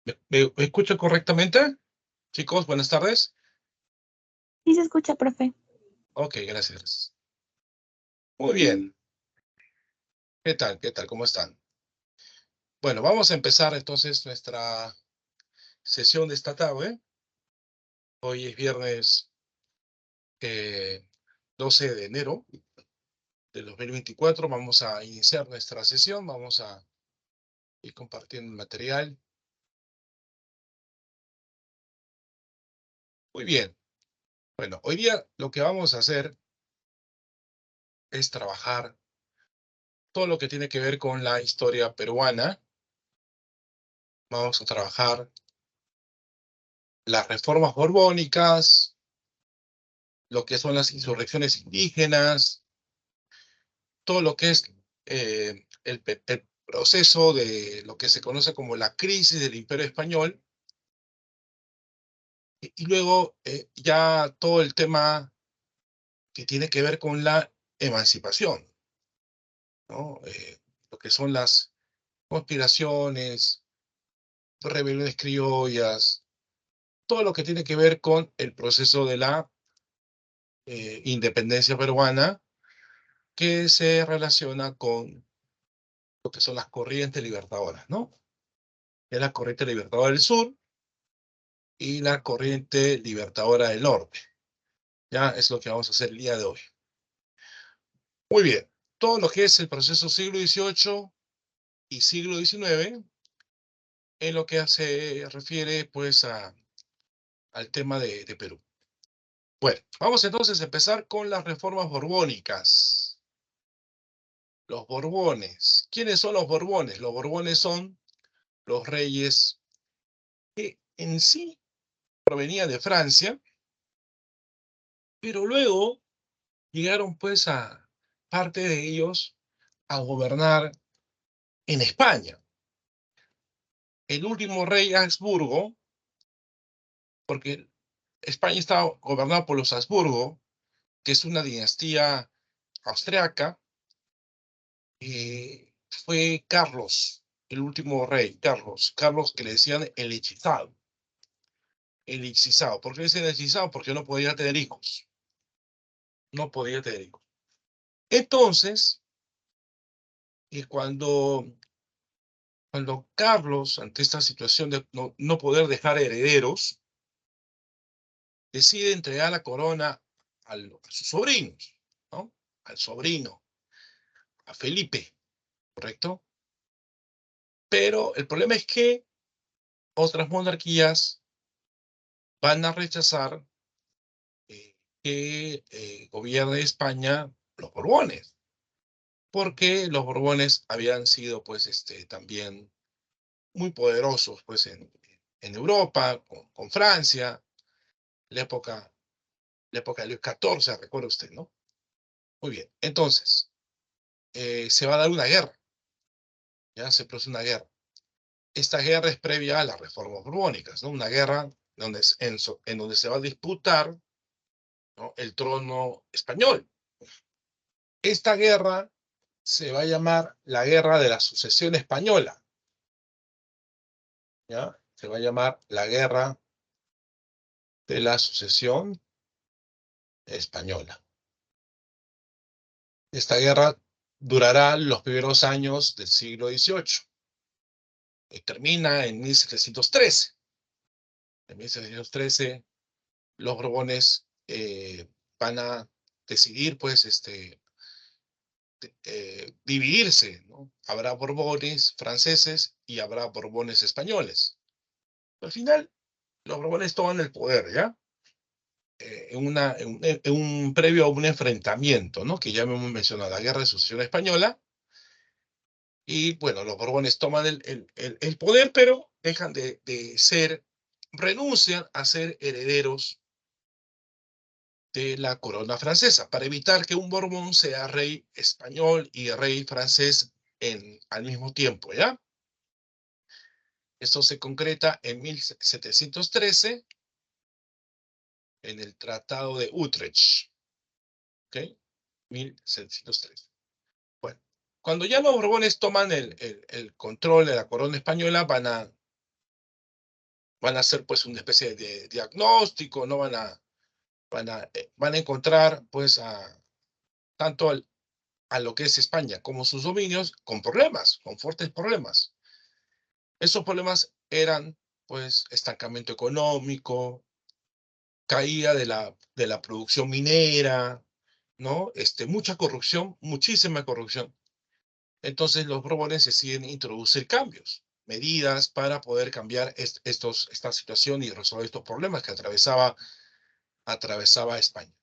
¿Me escuchan correctamente? Chicos, buenas tardes. Sí se escucha, profe. Ok, gracias. Muy Mm, bien. ¿Qué tal? ¿Qué tal? ¿Cómo están? Bueno, vamos a empezar entonces nuestra sesión de esta tarde. Hoy es viernes eh, 12 de enero del 2024. Vamos a iniciar nuestra sesión. Vamos a ir compartiendo el material. Muy bien. Bueno, hoy día lo que vamos a hacer es trabajar todo lo que tiene que ver con la historia peruana. Vamos a trabajar las reformas borbónicas, lo que son las insurrecciones indígenas, todo lo que es el proceso de lo que se conoce como la crisis del Imperio Español, y luego ya todo el tema que tiene que ver con la emancipación, ¿no? Lo que son las conspiraciones, rebeliones criollas, todo lo que tiene que ver con el proceso de la independencia peruana que se relaciona con lo que son las corrientes libertadoras, ¿no? Es la corriente libertadora del sur y la corriente libertadora del norte. Ya es lo que vamos a hacer el día de hoy. Muy bien. Todo lo que es el proceso siglo XVIII y siglo XIX en lo que se refiere pues al tema de Perú. Bueno, vamos entonces a empezar con las reformas borbónicas. Los Borbones. ¿Quiénes son los Borbones? Los Borbones son los reyes que en sí provenían de Francia, pero luego llegaron pues a parte de ellos a gobernar en España. El último rey Habsburgo, porque España estaba gobernada por los Habsburgo, que es una dinastía austriaca, fue Carlos, el último rey, Carlos que le decían el hechizado. El hechizado. ¿Por qué le decían el hechizado? Porque no podía tener hijos. No podía tener hijos. Entonces, cuando Carlos, ante esta situación de no poder dejar herederos, decide entregar la corona a sus sobrinos, ¿no? Al sobrino, a Felipe, ¿correcto? Pero el problema es que otras monarquías van a rechazar que gobierne España los Borbones, porque los Borbones habían sido, pues, también muy poderosos, pues, en Europa, con Francia, la época, la época de Luis XIV, recuerda usted, ¿no? Muy bien, entonces, se va a dar una guerra, ya se produce una guerra. Esta guerra es previa a las reformas borbónicas, ¿no? Una guerra donde, en donde se va a disputar, ¿no?, el trono español. Esta guerra se va a llamar la Guerra de la Sucesión Española, ¿ya? Se va a llamar la Guerra de la Sucesión Española. Esta guerra durará los primeros años del siglo XVIII. Termina en 1713. En 1713 los Borbones van a decidir, pues, dividirse, ¿no? Habrá Borbones franceses y habrá Borbones españoles. Al final, los Borbones toman el poder, ¿ya? En un previo a un enfrentamiento, ¿no? Que ya hemos mencionado, la Guerra de Sucesión Española. Y bueno, los Borbones toman el poder, pero dejan de ser, renuncian a ser herederos de la corona francesa, para evitar que un Borbón sea rey español y rey francés al mismo tiempo, ¿ya? Esto se concreta en 1713 en el Tratado de Utrecht, ¿ok? 1713. Bueno, cuando ya los Borbones toman el control de la corona española, van a van a hacer pues una especie de diagnóstico, no van a encontrar pues tanto a lo que es España como sus dominios con problemas, con fuertes problemas. Esos problemas eran pues estancamiento económico, caída de la producción minera, ¿no? Mucha corrupción, muchísima corrupción. Entonces los Borbones deciden introducir cambios, medidas para poder cambiar esta situación y resolver estos problemas que atravesaba España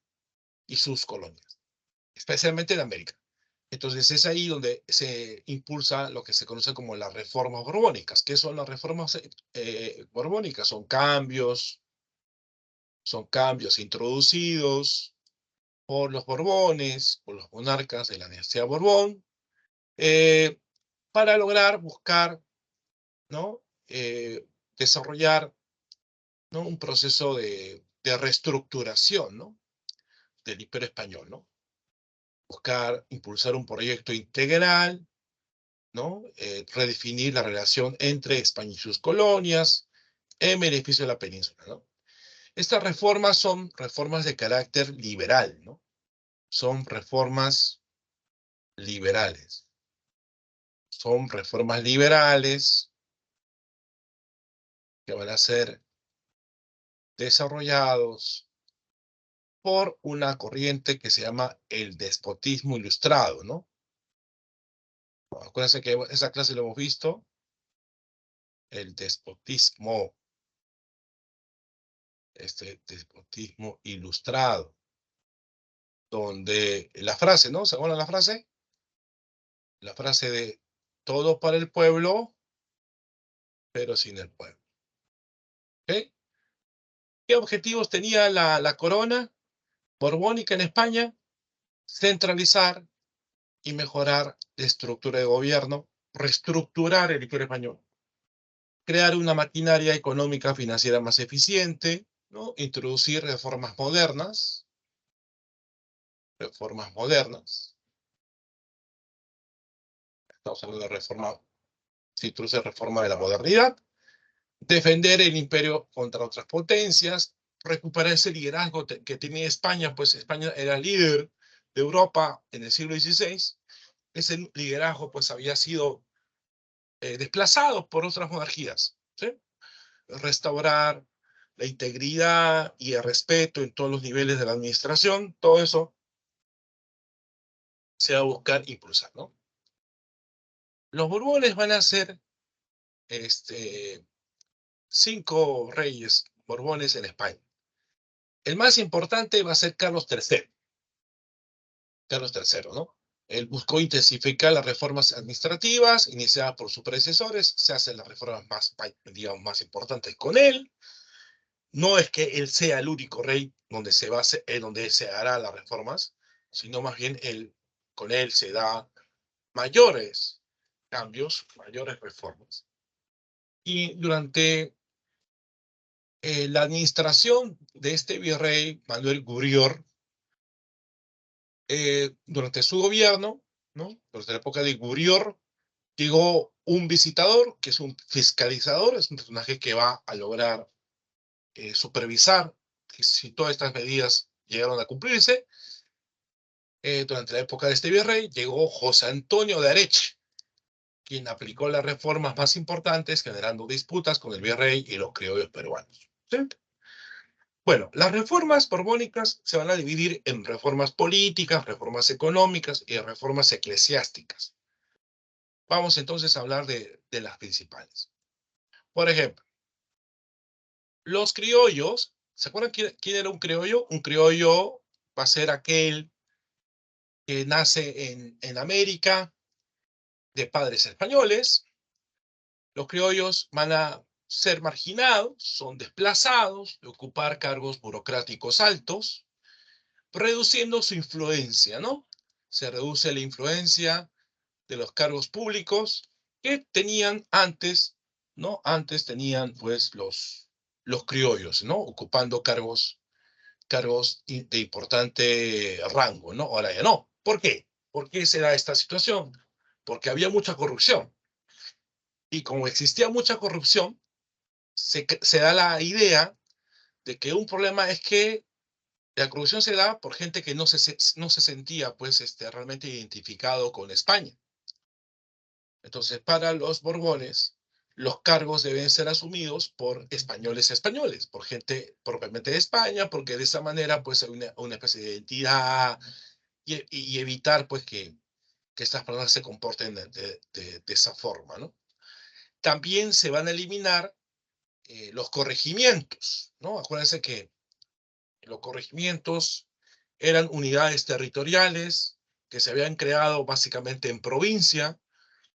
y sus colonias, especialmente en América. Entonces es ahí donde se impulsa lo que se conoce como las reformas borbónicas. ¿Qué son las reformas borbónicas? Son cambios introducidos por los Borbones, por los monarcas de la dinastía Borbón, eh, para lograr buscar, ¿no? Desarrollar, ¿no? Un proceso de reestructuración, ¿no? Del Imperio Español, ¿no? Buscar impulsar un proyecto integral, ¿no? Redefinir la relación entre España y sus colonias en beneficio de la península, ¿no? Estas reformas son reformas de carácter liberal, ¿no? Son reformas liberales. Son reformas liberales que van a ser desarrollados por una corriente que se llama el despotismo ilustrado, ¿no? Acuérdense que esa clase lo hemos visto, el despotismo, despotismo ilustrado, donde la frase, ¿no? ¿Se acuerdan la frase? La frase de todo para el pueblo, pero sin el pueblo. ¿Ok? ¿Qué objetivos tenía la corona borbónica en España? Centralizar y mejorar la estructura de gobierno, reestructurar el Imperio Español, crear una maquinaria económica financiera más eficiente, ¿no? Introducir reformas modernas. Estamos hablando de reforma, se introduce reforma de la modernidad, defender el imperio contra otras potencias, recuperar ese liderazgo que tenía España, pues España era líder de Europa en el siglo XVI. Ese liderazgo pues había sido desplazado por otras monarquías, ¿sí? Restaurar la integridad y el respeto en todos los niveles de la administración, todo eso se va a buscar impulsar, ¿no? Los Borbones van a ser 5 reyes Borbones en España. El más importante va a ser Carlos III. Carlos III, ¿no? Él buscó intensificar las reformas administrativas iniciadas por sus predecesores, se hacen las reformas más, digamos, más importantes con él. No es que él sea el único rey donde se hará las reformas, sino más bien con él se da mayores cambios, mayores reformas. Y durante la administración de este virrey Manuel Gurior, durante su gobierno, ¿no? Durante la época de Gurior, llegó un visitador, que es un fiscalizador, es un personaje que va a lograr supervisar que si todas estas medidas llegaron a cumplirse. Durante la época de este virrey, llegó José Antonio de Areche, quien aplicó las reformas más importantes, generando disputas con el virrey y los criollos peruanos. ¿Sí? Bueno, las reformas borbónicas se van a dividir en reformas políticas, reformas económicas y reformas eclesiásticas. Vamos entonces a hablar de las principales. Por ejemplo, los criollos, ¿se acuerdan quién era un criollo? Un criollo va a ser aquel que nace en América de padres españoles. Los criollos van a ser marginados, son desplazados de ocupar cargos burocráticos altos, reduciendo su influencia, ¿no? Se reduce la influencia de los cargos públicos que tenían antes, ¿no? Antes tenían, pues, los criollos, ¿no? Ocupando cargos de importante rango, ¿no? Ahora ya no. ¿Por qué? ¿Por qué se da esta situación? Porque había mucha corrupción. Y como existía mucha corrupción, se da la idea de que un problema es que la corrupción se da por gente que no se sentía pues, realmente identificado con España. Entonces, para los Borbones, los cargos deben ser asumidos por españoles, por gente propiamente de España, porque de esa manera pues hay una especie de identidad y evitar pues que estas personas se comporten de esa forma, ¿no? También se van a eliminar los corregimientos, ¿no? Acuérdense que los corregimientos eran unidades territoriales que se habían creado básicamente en provincia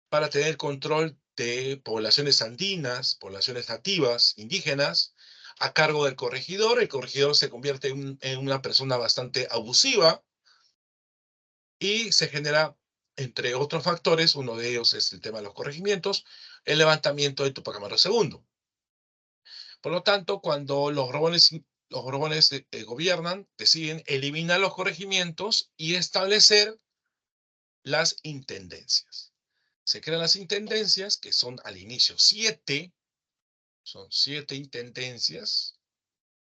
para tener control de poblaciones andinas, poblaciones nativas, indígenas, a cargo del corregidor. El corregidor se convierte en una persona bastante abusiva y se genera, entre otros factores, uno de ellos es el tema de los corregimientos, el levantamiento de Tupac Amaru II. Por lo tanto, cuando los Borbones gobiernan, deciden eliminar los corregimientos y establecer las intendencias. Se crean las intendencias, que son al inicio 7, son 7 intendencias,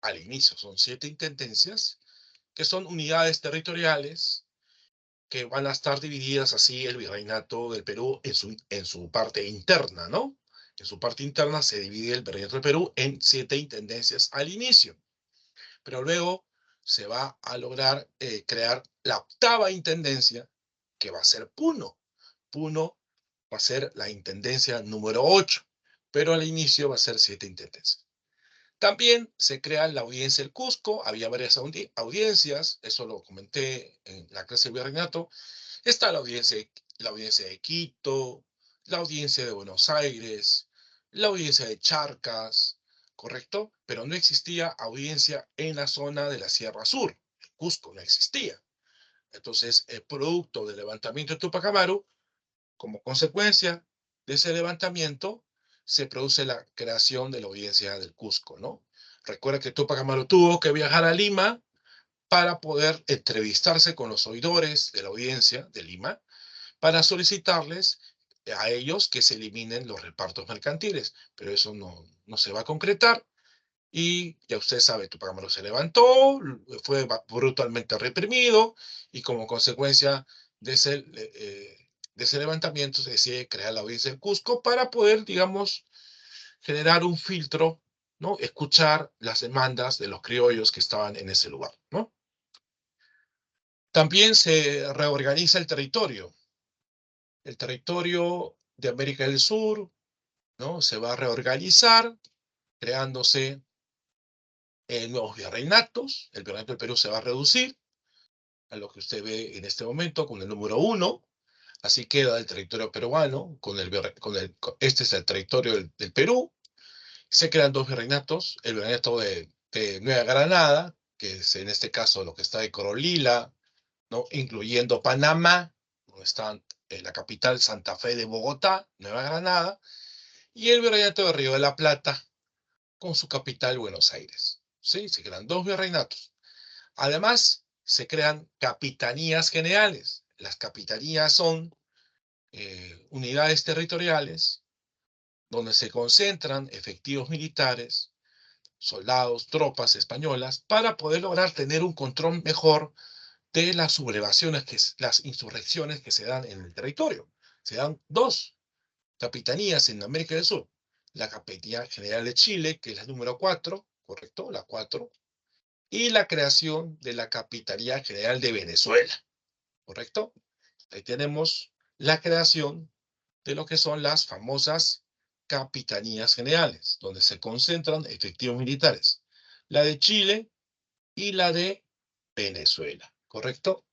al inicio son 7 intendencias, que son unidades territoriales que van a estar divididas así el virreinato del Perú en su parte interna, ¿no? En su parte interna se divide el virreinato del Perú en 7 intendencias al inicio, pero luego se va a lograr crear la 8ª intendencia, que va a ser Puno. Puno va a ser la intendencia número 8, pero al inicio va a ser 7 intendencias. También se crea la audiencia del Cusco, había varias audiencias, eso lo comenté en la clase del virreinato. Está la audiencia de Quito, la audiencia de Buenos Aires, la audiencia de Charcas, ¿correcto? Pero no existía audiencia en la zona de la Sierra Sur, en Cusco no existía. Entonces, el producto del levantamiento de Tupac Amaru, como consecuencia de ese levantamiento, se produce la creación de la audiencia del Cusco, ¿no? Recuerda que Tupac Amaru tuvo que viajar a Lima para poder entrevistarse con los oidores de la audiencia de Lima, para solicitarles a ellos que se eliminen los repartos mercantiles, pero eso no se va a concretar. Y ya usted sabe, Tupac Amaru se levantó, fue brutalmente reprimido y como consecuencia de ese levantamiento se decide crear la audiencia del Cusco para poder, digamos, generar un filtro, ¿no? Escuchar las demandas de los criollos que estaban en ese lugar, ¿no? También se reorganiza el territorio. El territorio de América del Sur, ¿no? Se va a reorganizar, creándose nuevos virreinatos. El virreinato del Perú se va a reducir a lo que usted ve en este momento con el número 1. Así queda el territorio peruano, este es el territorio del Perú. Se crean 2 virreinatos, el virreinato de Nueva Granada, que es en este caso lo que está de Corolila, ¿no? Incluyendo Panamá, donde están la capital Santa Fe de Bogotá, Nueva Granada, y el virreinato de Río de la Plata, con su capital Buenos Aires. ¿Sí? Se crean 2 virreinatos. Además, se crean capitanías generales. Las capitanías son unidades territoriales donde se concentran efectivos militares, soldados, tropas españolas, para poder lograr tener un control mejor de las sublevaciones, las insurrecciones que se dan en el territorio. Se dan 2 capitanías en América del Sur. La Capitanía General de Chile, que es la número 4, ¿correcto? La 4. Y la creación de la Capitanía General de Venezuela, ¿correcto? Ahí tenemos la creación de lo que son las famosas capitanías generales, donde se concentran efectivos militares. La de Chile y la de Venezuela, ¿correcto?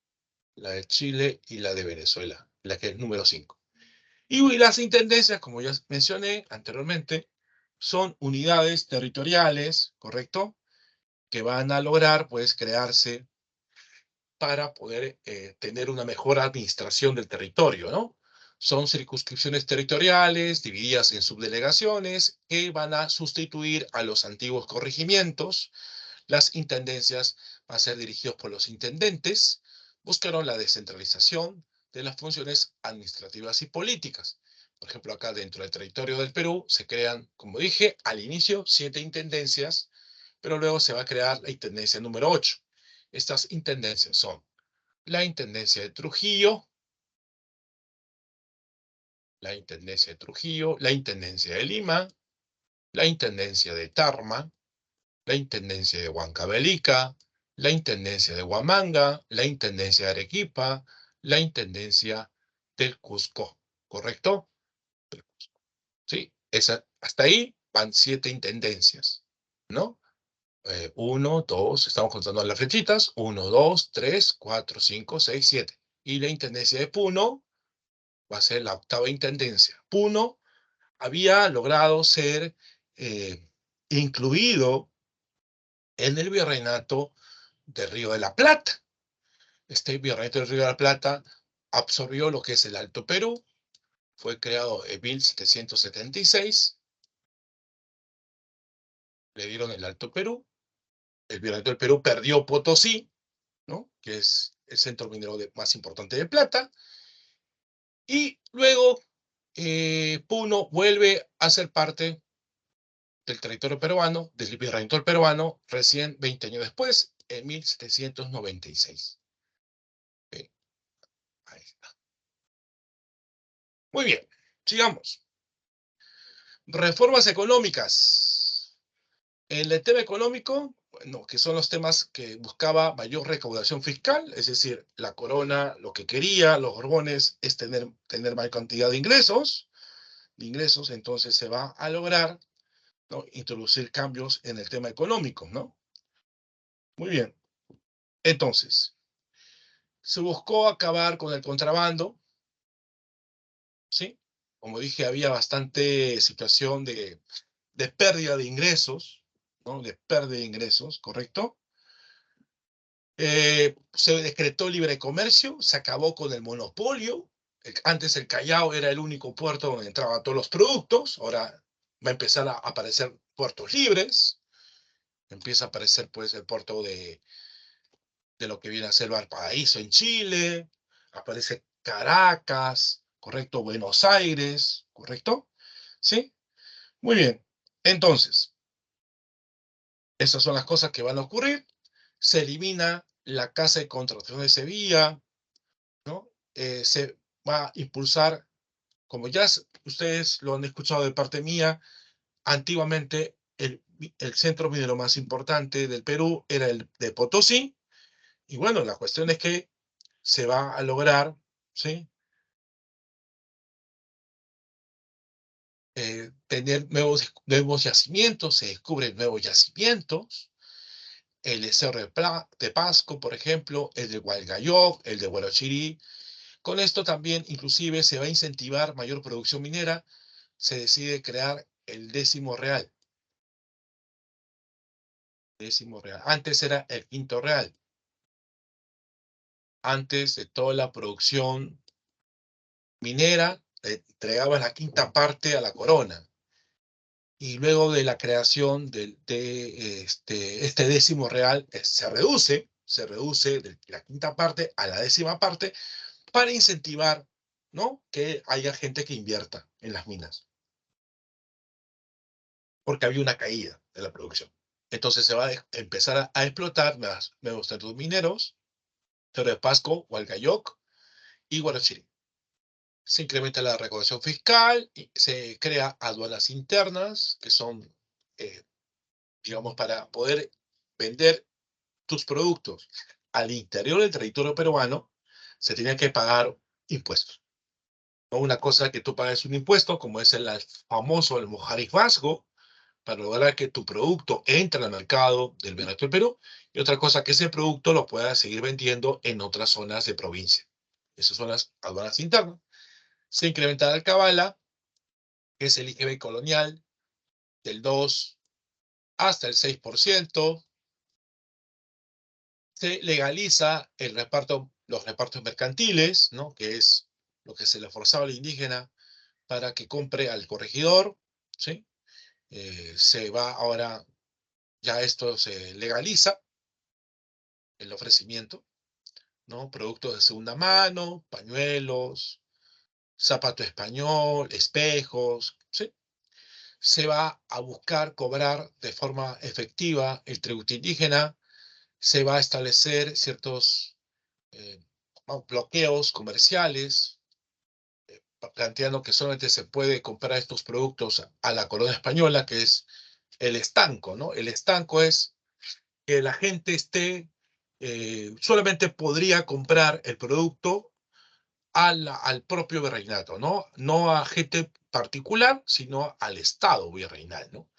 La de Chile y la de Venezuela, la que es número 5. Y las intendencias, como ya mencioné anteriormente, son unidades territoriales, ¿correcto? Que van a lograr, pues, crearse para poder tener una mejor administración del territorio, ¿no? Son circunscripciones territoriales divididas en subdelegaciones que van a sustituir a los antiguos corregimientos. Las intendencias van a ser dirigidas por los intendentes. Buscaron la descentralización de las funciones administrativas y políticas Por ejemplo, acá dentro del territorio del Perú se crean, como dije, al inicio 7 intendencias, pero luego se va a crear la intendencia número 8. Estas intendencias son la intendencia de Trujillo, la intendencia de Trujillo, la intendencia de Lima, la intendencia de Tarma, la intendencia de Huancavelica, la intendencia de Huamanga, la intendencia de Arequipa, la intendencia del Cusco, ¿correcto? Sí, hasta ahí van 7 intendencias, ¿no? 1, 2, estamos contando las flechitas, 1, 2, 3, 4, 5, 6, 7. Y la intendencia de Puno va a ser la 8ª intendencia. Puno había logrado ser incluido en el virreinato del Río de la Plata. Este virreinato del Río de la Plata absorbió lo que es el Alto Perú, fue creado en 1776, le dieron el Alto Perú, el virreinato del Perú perdió Potosí, ¿no? Que es el centro minero más importante de plata, y luego Puno vuelve a ser parte del territorio peruano, del virreinato peruano, recién 20 años después, en 1796. Ahí está. Muy bien, sigamos. Reformas económicas. En el tema económico, bueno, que son los temas que buscaba mayor recaudación fiscal, es decir, la corona lo que quería, los Borbones, es tener mayor cantidad de ingresos, entonces se va a lograr, ¿no?, introducir cambios en el tema económico, ¿no? Muy bien. Entonces, se buscó acabar con el contrabando, ¿sí? Como dije, había bastante situación de pérdida de ingresos, ¿no? De pérdida de ingresos, ¿correcto? Se decretó libre comercio, se acabó con el monopolio. Antes el Callao era el único puerto donde entraban todos los productos, ahora va a empezar a aparecer puertos libres, empieza a aparecer pues el puerto de lo que viene a ser Valparaíso en Chile, aparece Caracas, ¿correcto? Buenos Aires, ¿correcto? ¿Sí? Muy bien. Entonces, esas son las cosas que van a ocurrir. Se elimina la Casa de Contratación de Sevilla, ¿no? Se va a impulsar, como ya ustedes lo han escuchado de parte mía, antiguamente el centro minero más importante del Perú era el de Potosí, y bueno, la cuestión es que se va a lograr, ¿sí?, tener nuevos yacimientos, se descubren nuevos yacimientos, el Cerro de Pasco, por ejemplo, el de Hualgayoc, el de Huarochirí. Con esto también, inclusive, se va a incentivar mayor producción minera, se decide crear el décimo real. Décimo real. Antes era el quinto real. Antes de toda la producción minera, entregabas la quinta parte a la corona. Y luego de la creación de este décimo real, se reduce de la quinta parte a la décima parte para incentivar, ¿no?, que haya gente que invierta en las minas, porque había una caída de la producción. Entonces se va a empezar a explotar nuevos centros mineros, Cerro de Pasco, Hualgayoc y Huarochirí. Se incrementa la recaudación fiscal, y se crea aduanas internas, que son, digamos, para poder vender tus productos al interior del territorio peruano, se tenía que pagar impuestos. ¿No? Una cosa que tú pagas un impuesto, como es el famoso almojarifazgo, para lograr que tu producto entre al mercado del Venezuela del Perú, y otra cosa que ese producto lo puedas seguir vendiendo en otras zonas de provincia. Esas son las aduanas internas. Se incrementa la alcabala, que es el IGB colonial, del 2 hasta el 6%. Se legaliza los repartos mercantiles, ¿no?, que es lo que se le forzaba al indígena para que compre al corregidor, ¿sí? Se va ahora, ya esto se legaliza, el ofrecimiento, ¿no? Productos de segunda mano, pañuelos, zapato español, espejos, ¿sí? Se va a buscar cobrar de forma efectiva el tributo indígena, se va a establecer ciertos eh, bloqueos comerciales, planteando que solamente se puede comprar estos productos a la corona española, que es el estanco, ¿no? El estanco es que la gente solamente podría comprar el producto al propio virreinato, ¿no? No a gente particular, sino al Estado virreinal, ¿no?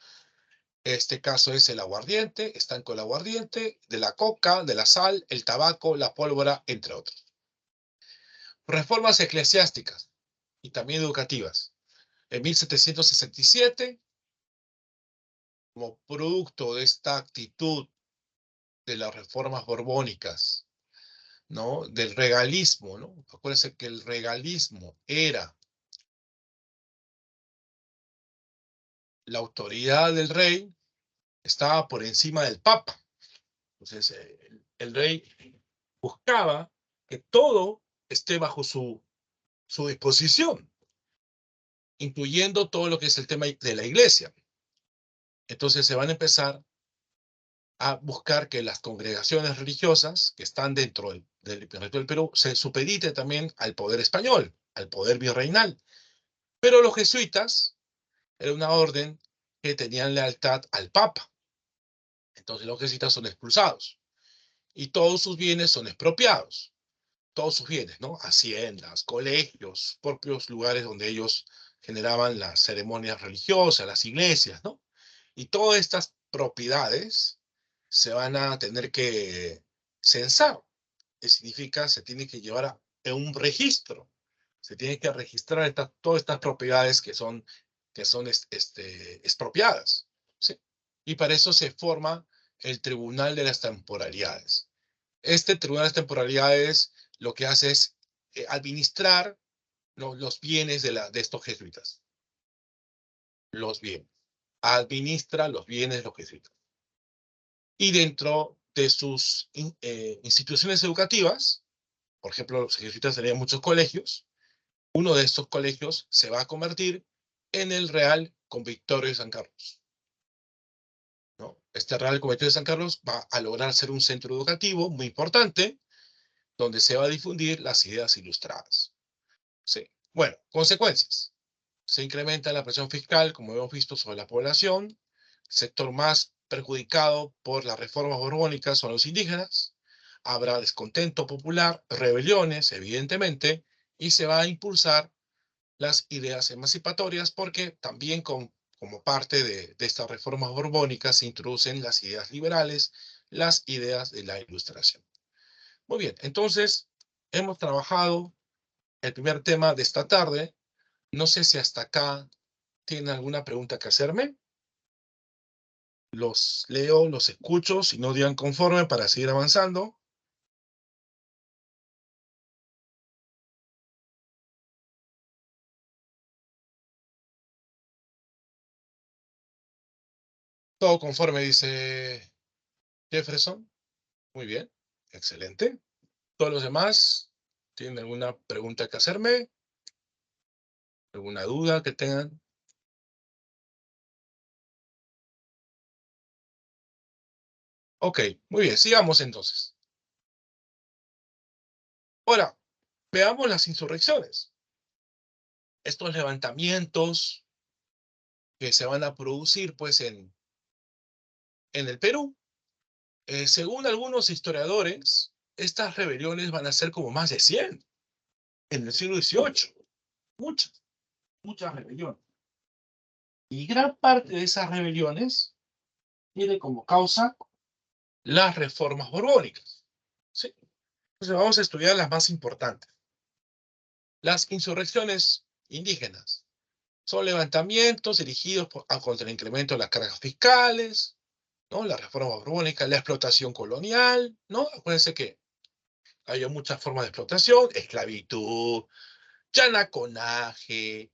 Este caso es el aguardiente, estanco del aguardiente, de la coca, de la sal, el tabaco, la pólvora, entre otros. Reformas eclesiásticas y también educativas. En 1767, como producto de esta actitud de las reformas borbónicas, ¿no? Del regalismo, ¿no? Acuérdense que el regalismo era la autoridad del rey, estaba por encima del papa. Entonces, el rey buscaba que todo esté bajo su disposición, incluyendo todo lo que es el tema de la iglesia. Entonces se van a empezar a buscar que las congregaciones religiosas que están dentro del Virreinato del Perú se supedite también al poder español, al poder virreinal. Pero los jesuitas era una orden que tenían lealtad al Papa. Entonces los jesuitas son expulsados y todos sus bienes son expropiados. Todos sus bienes, ¿no? Haciendas, colegios, propios lugares donde ellos generaban las ceremonias religiosas, las iglesias, ¿no? Y todas estas propiedades se van a tener que censar. ¿Qué significa? Se tiene que llevar a un registro. Se tiene que registrar todas estas propiedades que son expropiadas, ¿sí? Y para eso se forma el Tribunal de las Temporalidades. Este Tribunal de las Temporalidades lo que hace es administrar los bienes de estos jesuitas. Los bienes. Administra los bienes de los jesuitas. Y dentro de sus instituciones educativas, por ejemplo, los jesuitas tenían muchos colegios, uno de estos colegios se va a convertir en el Real Convictorio de San Carlos, ¿no? Este Real Convictorio de San Carlos va a lograr ser un centro educativo muy importante, donde se va a difundir las ideas ilustradas. Sí. Bueno, consecuencias. Se incrementa la presión fiscal, como hemos visto, sobre la población. El sector más perjudicado por las reformas borbónicas son los indígenas. Habrá descontento popular, rebeliones, evidentemente, y se va a impulsar las ideas emancipatorias porque también como parte de estas reformas borbónicas se introducen las ideas liberales, las ideas de la ilustración. Muy bien, entonces hemos trabajado el primer tema de esta tarde. No sé si hasta acá tienen alguna pregunta que hacerme. Los leo, los escucho, si no digan conforme para seguir avanzando. Todo conforme, dice Jefferson. Muy bien, excelente. Todos los demás, ¿tienen alguna pregunta que hacerme? ¿Alguna duda que tengan? Ok, muy bien, sigamos entonces. Ahora, veamos las insurrecciones. Estos levantamientos que se van a producir, pues, en el Perú. Según algunos historiadores, estas rebeliones van a ser como más de 100 en el siglo XVIII. Muchas, muchas rebeliones. Y gran parte de esas rebeliones tiene como causa las reformas borbónicas, ¿sí? Entonces vamos a estudiar las más importantes. Las insurrecciones indígenas son levantamientos dirigidos contra el incremento de las cargas fiscales, ¿no? La reforma borbónica, la explotación colonial, ¿no? Acuérdense que había muchas formas de explotación: esclavitud, yanaconaje,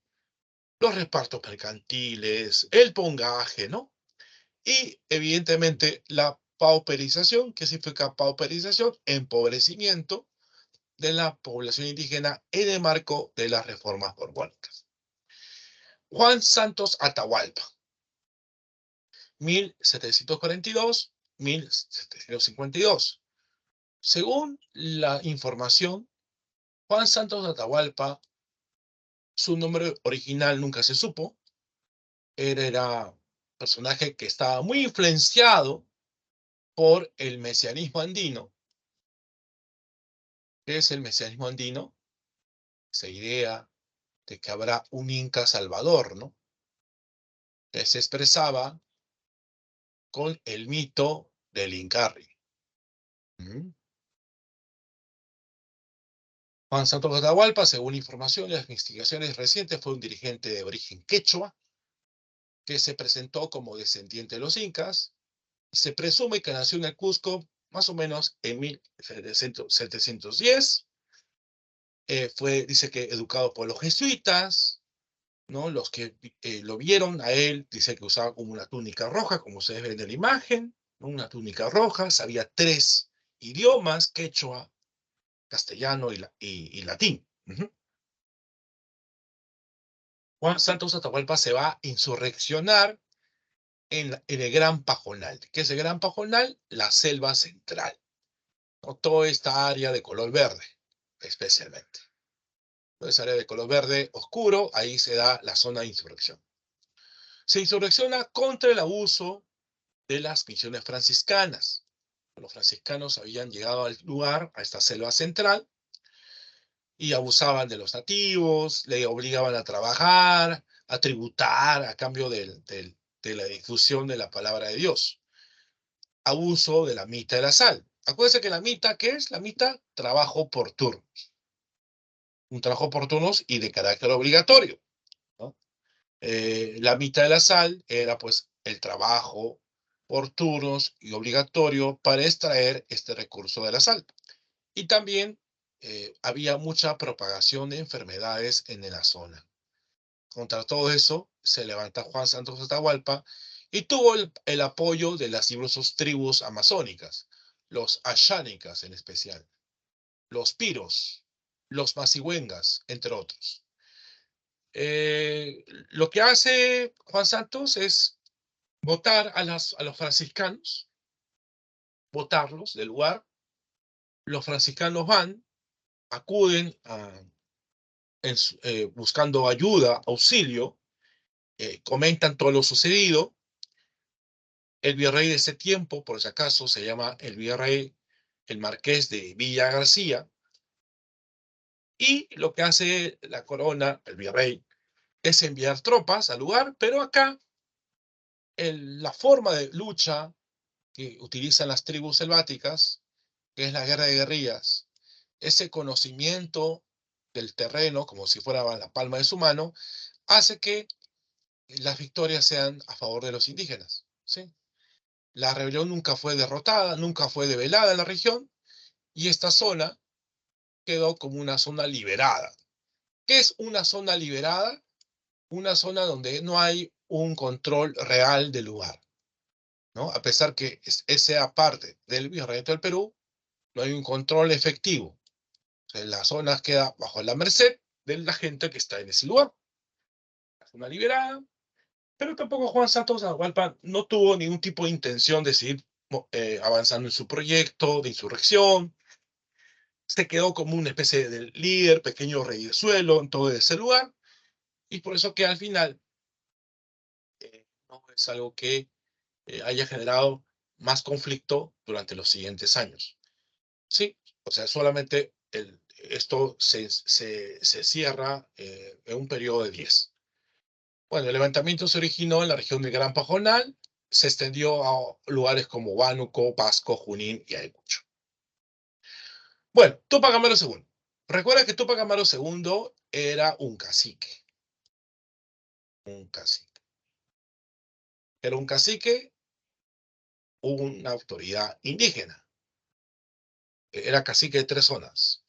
los repartos mercantiles, el pongaje, ¿no? Y evidentemente la pauperización. ¿Qué significa pauperización? Empobrecimiento de la población indígena en el marco de las reformas borbónicas. Juan Santos Atahualpa, 1742-1752. Según la información, Juan Santos Atahualpa, su nombre original nunca se supo. Era un personaje que estaba muy influenciado por el mesianismo andino. ¿Qué es el mesianismo andino? Esa idea de que habrá un Inca Salvador, ¿no? Que se expresaba con el mito del Incarri. ¿Mm? Juan Santos Atahualpa, según información y las investigaciones recientes, fue un dirigente de origen quechua que se presentó como descendiente de los incas. Se presume que nació en el Cusco más o menos en 1710. Dice que educado por los jesuitas, ¿no? Los que lo vieron a él, dice que usaba como una túnica roja, como ustedes ven en la imagen, ¿no? Una túnica roja, sabía 3 idiomas: quechua, castellano y latín. Juan Santos Atahualpa se va a insurreccionar en el Gran Pajonal. ¿Qué es el Gran Pajonal? La selva central, ¿no? Toda esta área de color verde, especialmente. Toda esa área de color verde oscuro, ahí se da la zona de insurrección. Se insurrecciona contra el abuso de las misiones franciscanas. Los franciscanos habían llegado al lugar, a esta selva central, y abusaban de los nativos, le obligaban a trabajar, a tributar a cambio de la difusión de la palabra de Dios. Abuso de la mita de la sal. Acuérdense que la mita, ¿qué es? La mita, trabajo por turnos. Un trabajo por turnos y de carácter obligatorio, ¿no? La mita de la sal era pues el trabajo por turnos y obligatorio para extraer este recurso de la sal. Y también había mucha propagación de enfermedades en la zona. Contra todo eso se levanta Juan Santos Atahualpa y tuvo el apoyo de las diversas tribus amazónicas, los ashánicas en especial, los piros, los masihuengas, entre otros. Lo que hace Juan Santos es votar a los franciscanos, votarlos del lugar. Los franciscanos van, acuden buscando ayuda, auxilio, comentan todo lo sucedido. El virrey de ese tiempo, por si acaso, se llama el virrey, el marqués de Villa García, y lo que hace la corona, el virrey, es enviar tropas al lugar, pero acá la forma de lucha que utilizan las tribus selváticas, que es la guerra de guerrillas, ese conocimiento del terreno, como si fuera la palma de su mano, hace que las victorias sean a favor de los indígenas, ¿sí? La rebelión nunca fue derrotada, nunca fue debelada en la región, y esta zona quedó como una zona liberada. ¿Qué es una zona liberada? Una zona donde no hay un control real del lugar, ¿no? A pesar que sea parte del virreinato del Perú, no hay un control efectivo. O sea, la zona queda bajo la merced de la gente que está en ese lugar. La zona liberada, pero tampoco Juan Santos Atahualpa no tuvo ningún tipo de intención de seguir avanzando en su proyecto de insurrección. Se quedó como una especie de líder, pequeño rey de suelo en todo ese lugar, y por eso que al final no es algo que haya generado más conflicto durante los siguientes años. Sí, o sea, solamente esto se cierra en un periodo de 10. Bueno, el levantamiento se originó en la región del Gran Pajonal, se extendió a lugares como Huánuco, Pasco, Junín y Ayacucho. Bueno, Túpac Amaru II. Recuerda que Túpac Amaru II era un cacique. Un cacique. Era un cacique, una autoridad indígena. Era cacique de 3 zonas.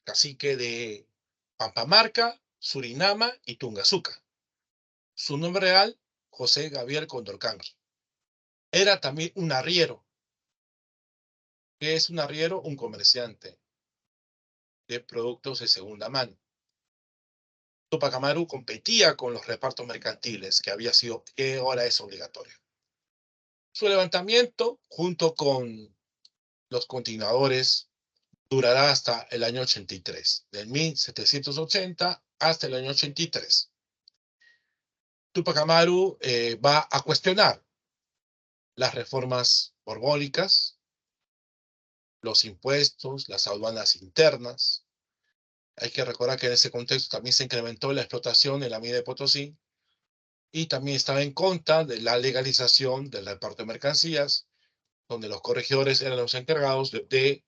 Cacique de Pampamarca, Surinama y Tungazuca. Su nombre real, José Gabriel Condorcanqui. Era también un arriero. ¿Qué es un arriero? Un comerciante. de productos de segunda mano. Tupac Amaru competía con los repartos mercantiles, que ahora es obligatorio. Su levantamiento, junto con los continuadores, durará hasta el año 83, del 1780 hasta el año 83. Tupac Amaru va a cuestionar las reformas borbónicas, los impuestos, las aduanas internas. Hay que recordar que en ese contexto también se incrementó la explotación en la mina de Potosí y también estaba en contra de la legalización del reparto de mercancías, donde los corregidores eran los encargados de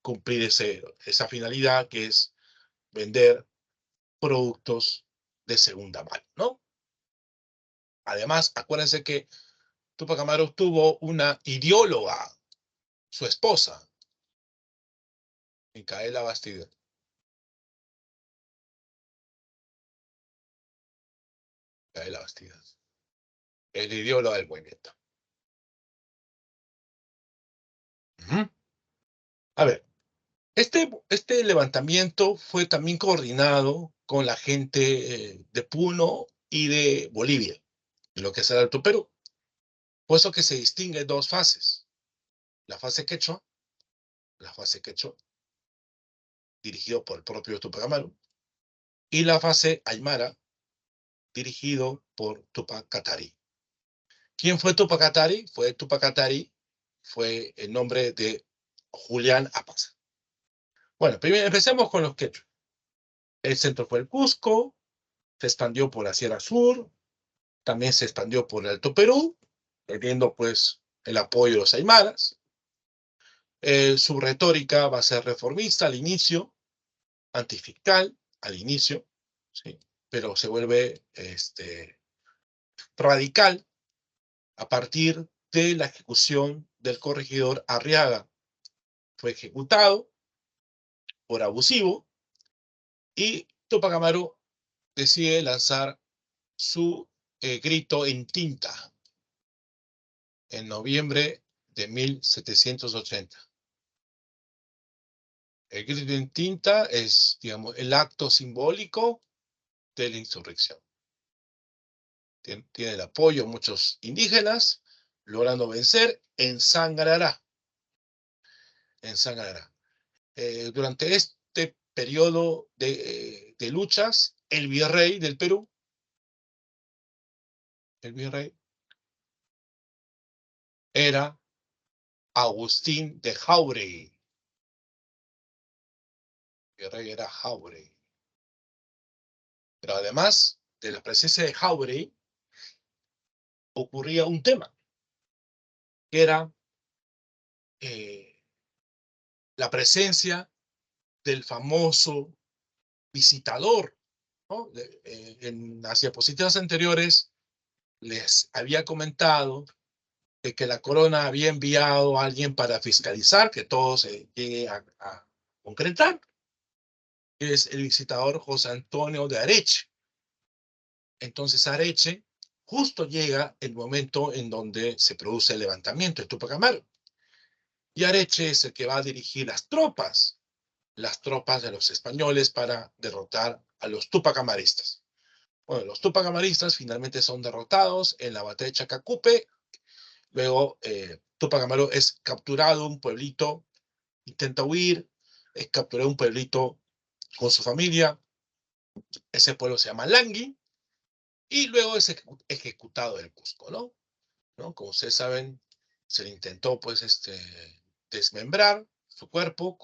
cumplir esa finalidad, que es vender productos de segunda mano, ¿no? Además, acuérdense que Tupac Amaru tuvo una ideóloga, su esposa, Micaela Bastidas. Micaela Bastidas, el ideólogo del movimiento. A ver, este levantamiento fue también coordinado con la gente de Puno y de Bolivia, en lo que es el Alto Perú. Por eso que se distingue dos fases. La fase quechua, dirigido por el propio Tupac Amaru, y la fase aymara, dirigido por Tupac Katari. ¿Quién fue Tupac Katari? Tupac Katari fue el nombre de Julián Apaza. Bueno, primero empecemos con los quechua. El centro fue el Cusco, se expandió por la Sierra Sur, también se expandió por el Alto Perú, teniendo pues el apoyo de los aymaras. Su retórica va a ser reformista al inicio, antifiscal al inicio, ¿sí? Pero se vuelve radical a partir de la ejecución del corregidor Arriaga. Fue ejecutado por abusivo y Tupac Amaru decide lanzar su grito en tinta en noviembre de 1780. El grito en tinta es, digamos, el acto simbólico de la insurrección. Tiene el apoyo de muchos indígenas, logrando vencer, ensangrará. Durante este periodo de luchas, el virrey del Perú, era Agustín de Jáuregui. El virrey era Jáuregui. Pero además de la presencia de Jáuregui, ocurría un tema, que era la presencia del famoso visitador, ¿no? En las diapositivas anteriores les había comentado de que la corona había enviado a alguien para fiscalizar que todo se llegue a concretar, que es el visitador José Antonio de Areche. Entonces Areche justo llega el momento en donde se produce el levantamiento de Tupac Amaru. Y Areche es el que va a dirigir las tropas de los españoles para derrotar a los tupacamaristas. Bueno, los tupacamaristas finalmente son derrotados en la batalla de Chacacupe. Luego Tupac Amaru es capturado, un pueblito, intenta huir, es capturado un pueblito con su familia. Ese pueblo se llama Langui. Y luego es ejecutado del Cusco, ¿no? Como ustedes saben, se le intentó pues desmembrar su cuerpo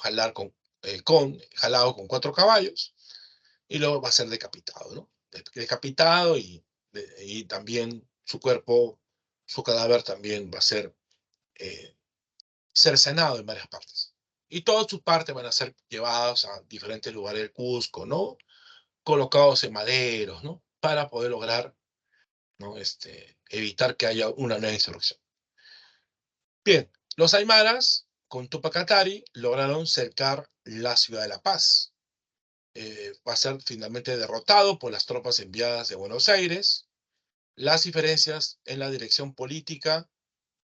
jalado con 4 caballos, y luego va a ser decapitado, ¿no? Decapitado y también su cuerpo, su cadáver también va a ser cercenado en varias partes. Y todas sus partes van a ser llevadas a diferentes lugares del Cusco, ¿no? Colocados en maderos, ¿no? Para poder lograr, ¿no? Evitar que haya una nueva insurrección. Bien, los aymaras con Tupac Katari lograron cercar la ciudad de La Paz. Va a ser finalmente derrotado por las tropas enviadas de Buenos Aires. Las diferencias en la dirección política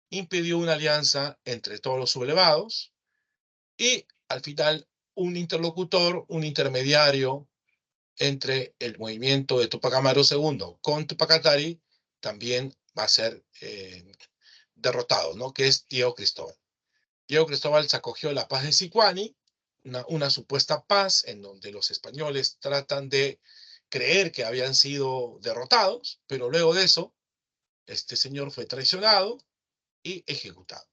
impidió una alianza entre todos los sublevados y al final un interlocutor, un intermediario entre el movimiento de Tupac Amaru II con Tupac Katari, también va a ser derrotado, ¿no? Que es Diego Cristóbal. Diego Cristóbal se acogió a la paz de Sicuani, una supuesta paz en donde los españoles tratan de creer que habían sido derrotados, pero luego de eso, este señor fue traicionado y ejecutado.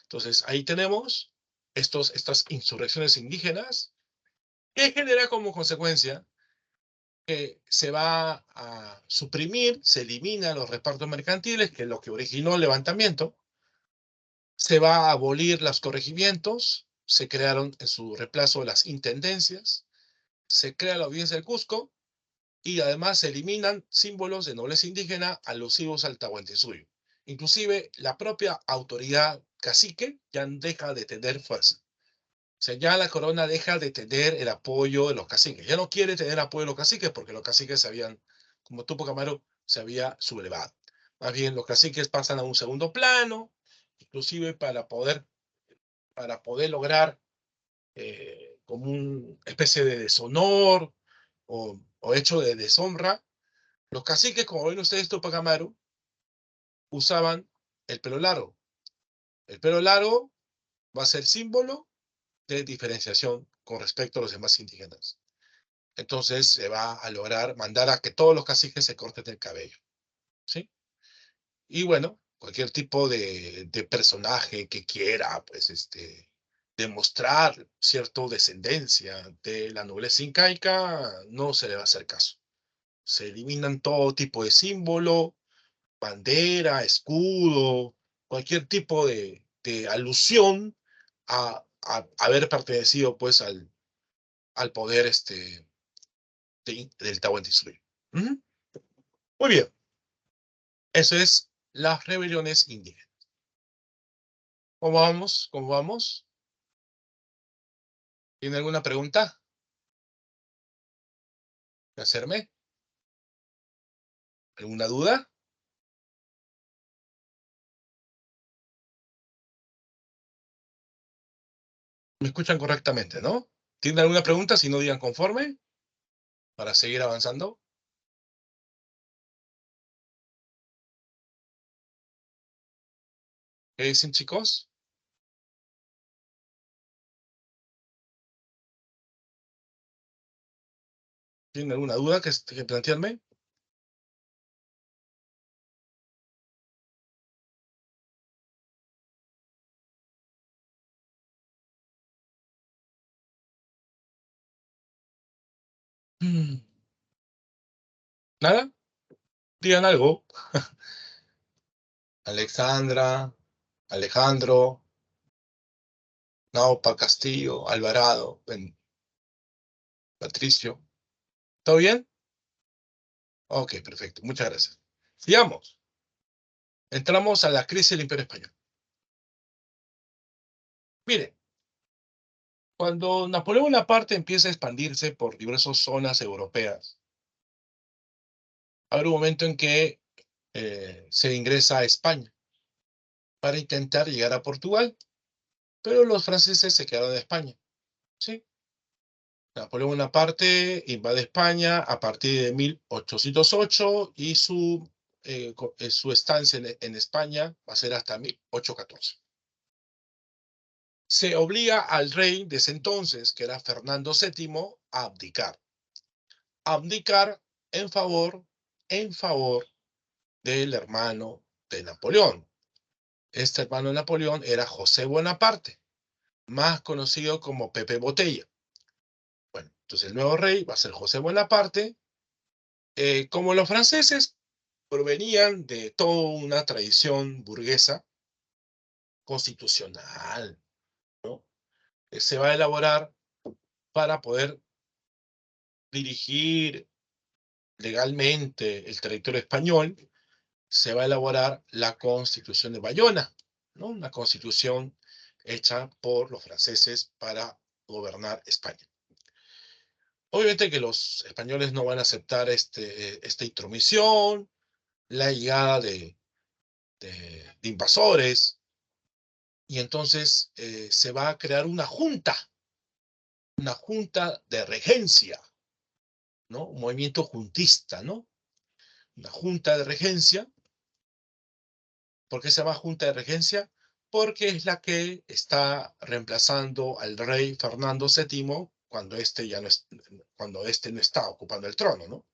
Entonces, ahí tenemos estas insurrecciones indígenas que genera como consecuencia que se va a suprimir, se eliminan los repartos mercantiles, que es lo que originó el levantamiento, se va a abolir los corregimientos, se crearon en su reemplazo las intendencias, se crea la audiencia del Cusco y además se eliminan símbolos de nobleza indígena alusivos al Tahuantinsuyo. Inclusive la propia autoridad cacique ya deja de tener fuerza. O sea, ya la corona deja de tener el apoyo de los caciques. Ya no quiere tener apoyo de los caciques porque los caciques se habían, como Tupac Amaru, se había sublevado. Más bien los caciques pasan a un segundo plano, inclusive para poder lograr como una especie de deshonor o hecho de deshonra. Los caciques, como ven ustedes, Tupac Amaru, usaban el pelo largo. El pelo largo va a ser símbolo de diferenciación con respecto a los demás indígenas. Entonces se va a lograr mandar a que todos los caciques se corten el cabello, ¿sí? Y bueno, cualquier tipo de personaje que quiera, pues, demostrar cierta descendencia de la nobleza incaica, no se le va a hacer caso. Se eliminan todo tipo de símbolo, bandera, escudo, cualquier tipo de alusión a haber pertenecido, pues, al poder del Tahuantinsuyo. Muy bien, eso es las rebeliones indígenas. ¿Cómo vamos? ¿Cómo vamos? ¿Tiene alguna pregunta que hacerme? ¿Alguna duda? ¿Me escuchan correctamente, no? ¿Tienen alguna pregunta? Si no, digan conforme para seguir avanzando. ¿Qué dicen, chicos? ¿Tienen alguna duda que plantearme? ¿Nada? Digan algo. Alexandra, Alejandro, Naupa, Castillo, Alvarado, Patricio. ¿Todo bien? Ok, perfecto. Muchas gracias. Sigamos. Entramos a la crisis del Imperio Español. Mire, cuando Napoleón Bonaparte empieza a expandirse por diversas zonas europeas, habrá un momento en que se ingresa a España para intentar llegar a Portugal, pero los franceses se quedaron en España. ¿Sí? Napoleón Bonaparte invade España a partir de 1808 y su estancia en España va a ser hasta 1814. Se obliga al rey de ese entonces, que era Fernando VII, a abdicar. Abdicar en favor del hermano de Napoleón. Este hermano de Napoleón era José Bonaparte, más conocido como Pepe Botella. Bueno, entonces el nuevo rey va a ser José Bonaparte. Como los franceses provenían de toda una tradición burguesa constitucional, ¿no? Se va a elaborar para poder dirigir legalmente el territorio español, se va a elaborar la Constitución de Bayona, ¿no? Una constitución hecha por los franceses para gobernar España. Obviamente que los españoles no van a aceptar esta intromisión, la llegada de invasores, y entonces se va a crear una junta una junta de regencia, ¿no? Un movimiento juntista, ¿no? Una junta de regencia. ¿Por qué se llama junta de regencia? Porque es la que está reemplazando al rey Fernando VII cuando cuando éste no está ocupando el trono, ¿no?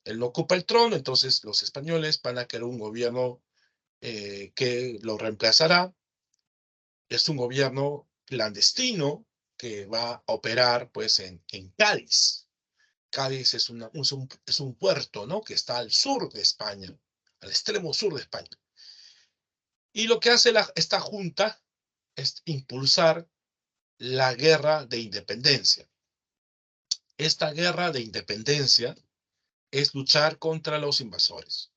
Él no ocupa el trono, entonces los españoles van a crear un gobierno que lo reemplazará. Es un gobierno clandestino que va a operar pues en Cádiz. Cádiz es un puerto, ¿no? Que está al sur de España, al extremo sur de España. Y lo que hace esta junta es impulsar la guerra de independencia. Esta guerra de independencia es luchar contra los invasores,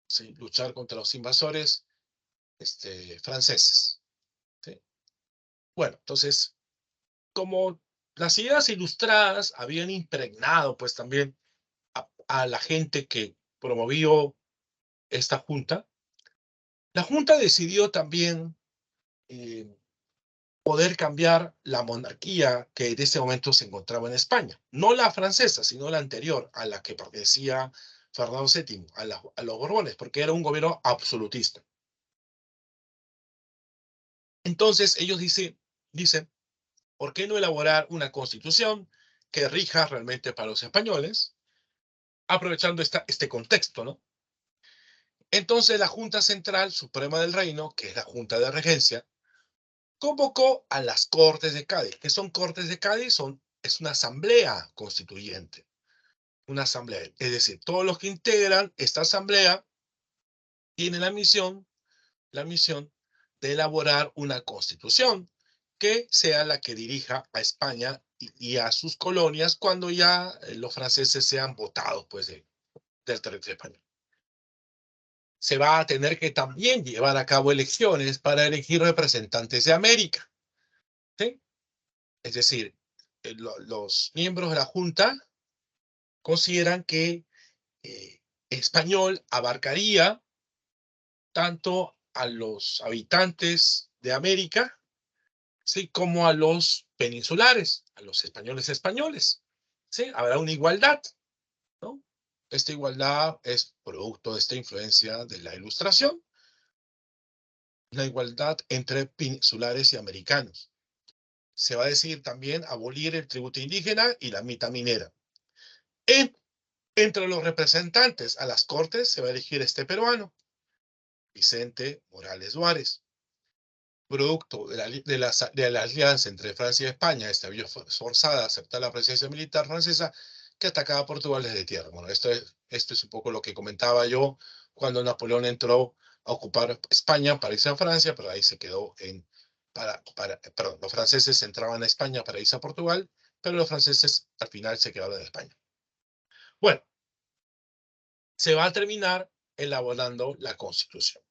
¿sí? Luchar contra los invasores franceses, ¿sí? Bueno, entonces, como las ideas ilustradas habían impregnado pues también a la gente que promovió esta junta, la junta decidió también eh, poder cambiar la monarquía que en ese momento se encontraba en España. No la francesa, sino la anterior, a la que pertenecía Fernando VII, a los Borbones, porque era un gobierno absolutista. Entonces ellos dicen, ¿por qué no elaborar una constitución que rija realmente para los españoles, aprovechando este contexto, ¿no? Entonces la Junta Central Suprema del Reino, que es la Junta de Regencia, convocó a las Cortes de Cádiz. ¿Qué son Cortes de Cádiz? Es una asamblea constituyente. Una asamblea. Es decir, todos los que integran esta asamblea tienen la misión de elaborar una constitución que sea la que dirija a España y a sus colonias cuando ya los franceses sean votados pues, del territorio español. Se va a tener que también llevar a cabo elecciones para elegir representantes de América, ¿sí? Es decir, los miembros de la Junta consideran que español abarcaría tanto a los habitantes de América, ¿sí? Como a los peninsulares, a los españoles, ¿sí? Habrá una igualdad, ¿no? Esta igualdad es producto de esta influencia de la Ilustración, la igualdad entre peninsulares y americanos. Se va a decir también abolir el tributo indígena y la mitad minera. Entre los representantes a las Cortes se va a elegir este peruano, Vicente Morales Duárez. Producto de la alianza entre Francia y España, esta vio forzada a aceptar la presencia militar francesa que atacaba a Portugal desde tierra. Bueno, esto es un poco lo que comentaba yo cuando Napoleón entró a ocupar España para irse a Francia, pero ahí se quedó perdón, los franceses entraban a España para irse a Portugal, pero los franceses al final se quedaron en España. Bueno, se va a terminar elaborando la Constitución.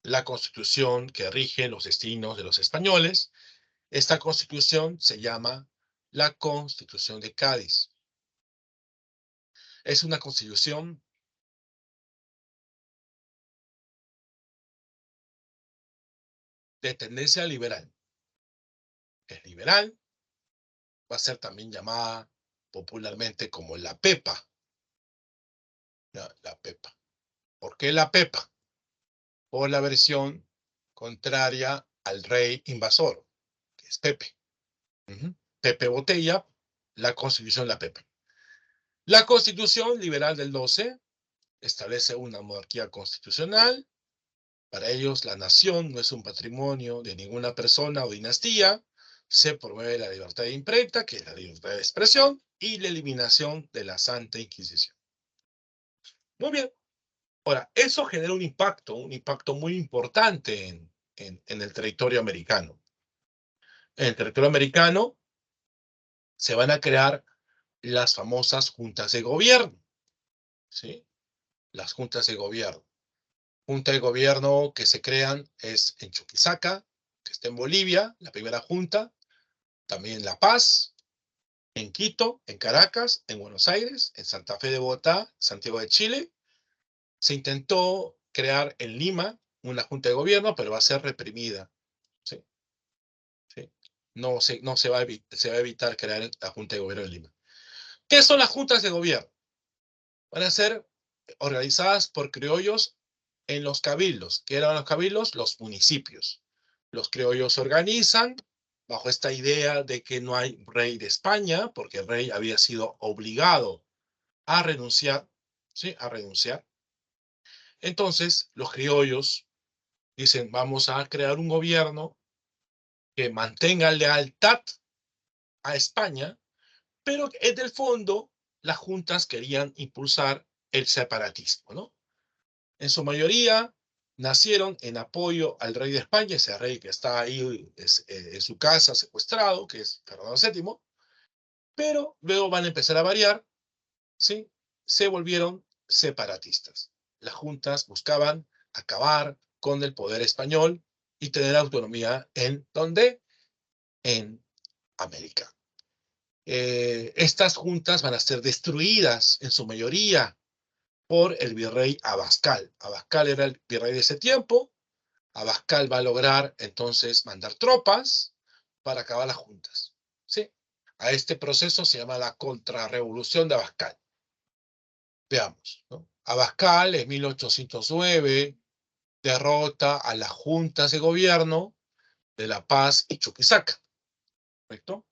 La Constitución que rige los destinos de los españoles. Esta Constitución se llama la Constitución de Cádiz. Es una Constitución de tendencia liberal. Es liberal, va a ser también llamada popularmente como la Pepa. La Pepa. ¿Por qué la Pepa? Por la versión contraria al rey invasor, que es Pepe. Pepe Botella, la Constitución La Pepa. La Constitución Liberal del 12 establece una monarquía constitucional. Para ellos, la nación no es un patrimonio de ninguna persona o dinastía. Se promueve la libertad de imprenta, que es la libertad de expresión, y la eliminación de la Santa Inquisición. Muy bien. Ahora, eso genera un impacto muy importante en el territorio americano. En el territorio americano se van a crear las famosas juntas de gobierno, ¿sí? Las juntas de gobierno. Junta de gobierno que se crean es en Chuquisaca, que está en Bolivia, la primera junta, también en La Paz, en Quito, en Caracas, en Buenos Aires, en Santa Fe de Bogotá, Santiago de Chile. Se intentó crear en Lima una junta de gobierno, pero va a ser reprimida. ¿Sí? ¿Sí? se va a evitar crear la Junta de Gobierno de Lima. ¿Qué son las juntas de gobierno? Van a ser organizadas por criollos en los cabildos. ¿Qué eran los cabildos? Los municipios. Los criollos se organizan bajo esta idea de que no hay rey de España, porque el rey había sido obligado a renunciar, ¿sí? A renunciar. Entonces, los criollos dicen, vamos a crear un gobierno que mantenga lealtad a España, pero en el fondo las juntas querían impulsar el separatismo, ¿no? En su mayoría nacieron en apoyo al rey de España, ese rey que está ahí en su casa secuestrado, que es Fernando VII, pero luego van a empezar a variar, ¿sí? Se volvieron separatistas. Las juntas buscaban acabar con el poder español y tener autonomía en ¿dónde? En América. Estas juntas van a ser destruidas en su mayoría por el virrey Abascal. Abascal era el virrey de ese tiempo. Abascal va a lograr entonces mandar tropas para acabar las juntas. ¿Sí? A este proceso se llama la contrarrevolución de Abascal. Veamos, ¿no? Abascal en 1809 derrota a las juntas de gobierno de La Paz y Chuquisaca. ¿Correcto?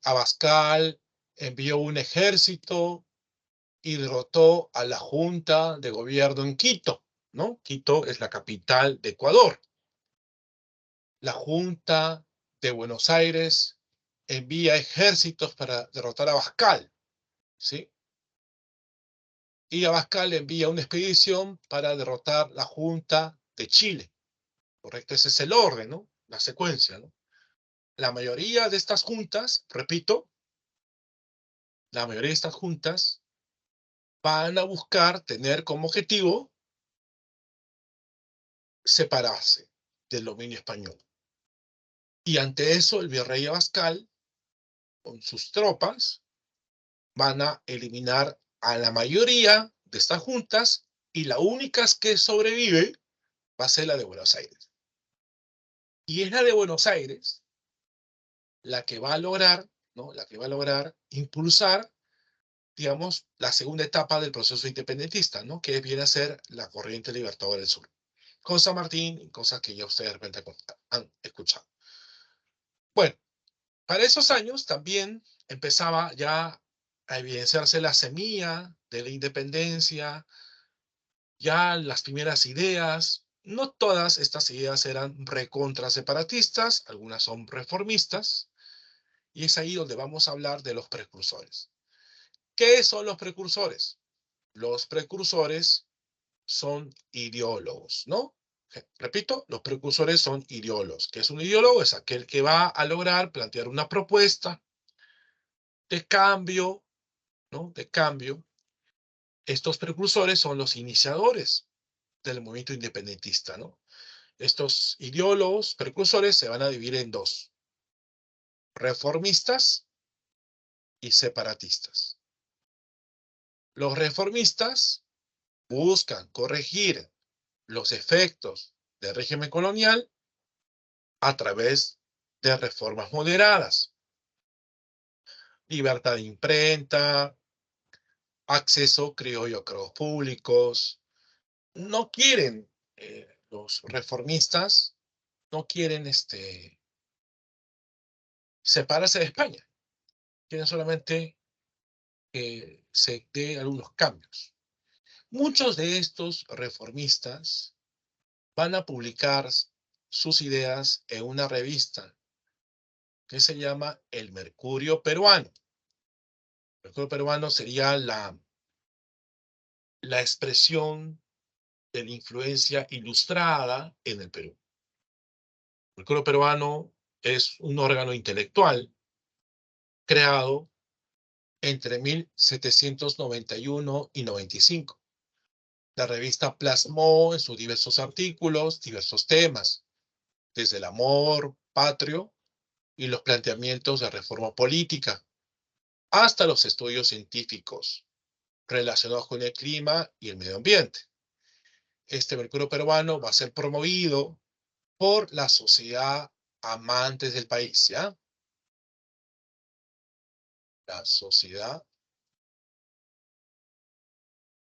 Abascal envió un ejército y derrotó a la Junta de Gobierno en Quito, ¿no? Quito es la capital de Ecuador. La Junta de Buenos Aires envía ejércitos para derrotar a Abascal, ¿sí? Y Abascal envía una expedición para derrotar la Junta de Chile, ¿correcto? Ese es el orden, ¿no? La secuencia, ¿no? La mayoría de estas juntas, repito, la mayoría de estas juntas van a buscar tener como objetivo separarse del dominio español. Y ante eso, el virrey Abascal, con sus tropas, van a eliminar a la mayoría de estas juntas y la única que sobrevive va a ser la de Buenos Aires. Y es la de Buenos Aires la que va a lograr, ¿no? La que va a lograr impulsar, digamos, la segunda etapa del proceso independentista, ¿no? Que viene a ser la corriente libertadora del sur. Con San Martín y cosas que ya ustedes de repente han escuchado. Bueno, para esos años también empezaba ya a evidenciarse la semilla de la independencia, ya las primeras ideas. No todas estas ideas eran recontra separatistas, algunas son reformistas, y es ahí donde vamos a hablar de los precursores. ¿Qué son los precursores? Los precursores son ideólogos, ¿no? Repito, los precursores son ideólogos. ¿Qué es un ideólogo? Es aquel que va a lograr plantear una propuesta de cambio, ¿no? De cambio. Estos precursores son los iniciadores del movimiento independentista, ¿no? Estos ideólogos precursores se van a dividir en dos: reformistas y separatistas. Los reformistas buscan corregir los efectos del régimen colonial a través de reformas moderadas: libertad de imprenta, acceso criollo a cargos públicos. No quieren, los reformistas, no quieren separarse de España, quieren solamente que se dé algunos cambios. Muchos de estos reformistas van a publicar sus ideas en una revista que se llama El Mercurio Peruano. El Mercurio Peruano sería la expresión de la influencia ilustrada en el Perú. El Mercurio Peruano es un órgano intelectual creado entre 1791 y 95. La revista plasmó en sus diversos artículos diversos temas, desde el amor patrio y los planteamientos de reforma política, hasta los estudios científicos relacionados con el clima y el medio ambiente. Este Mercurio Peruano va a ser promovido por la Sociedad amantes del país, ¿ya? La sociedad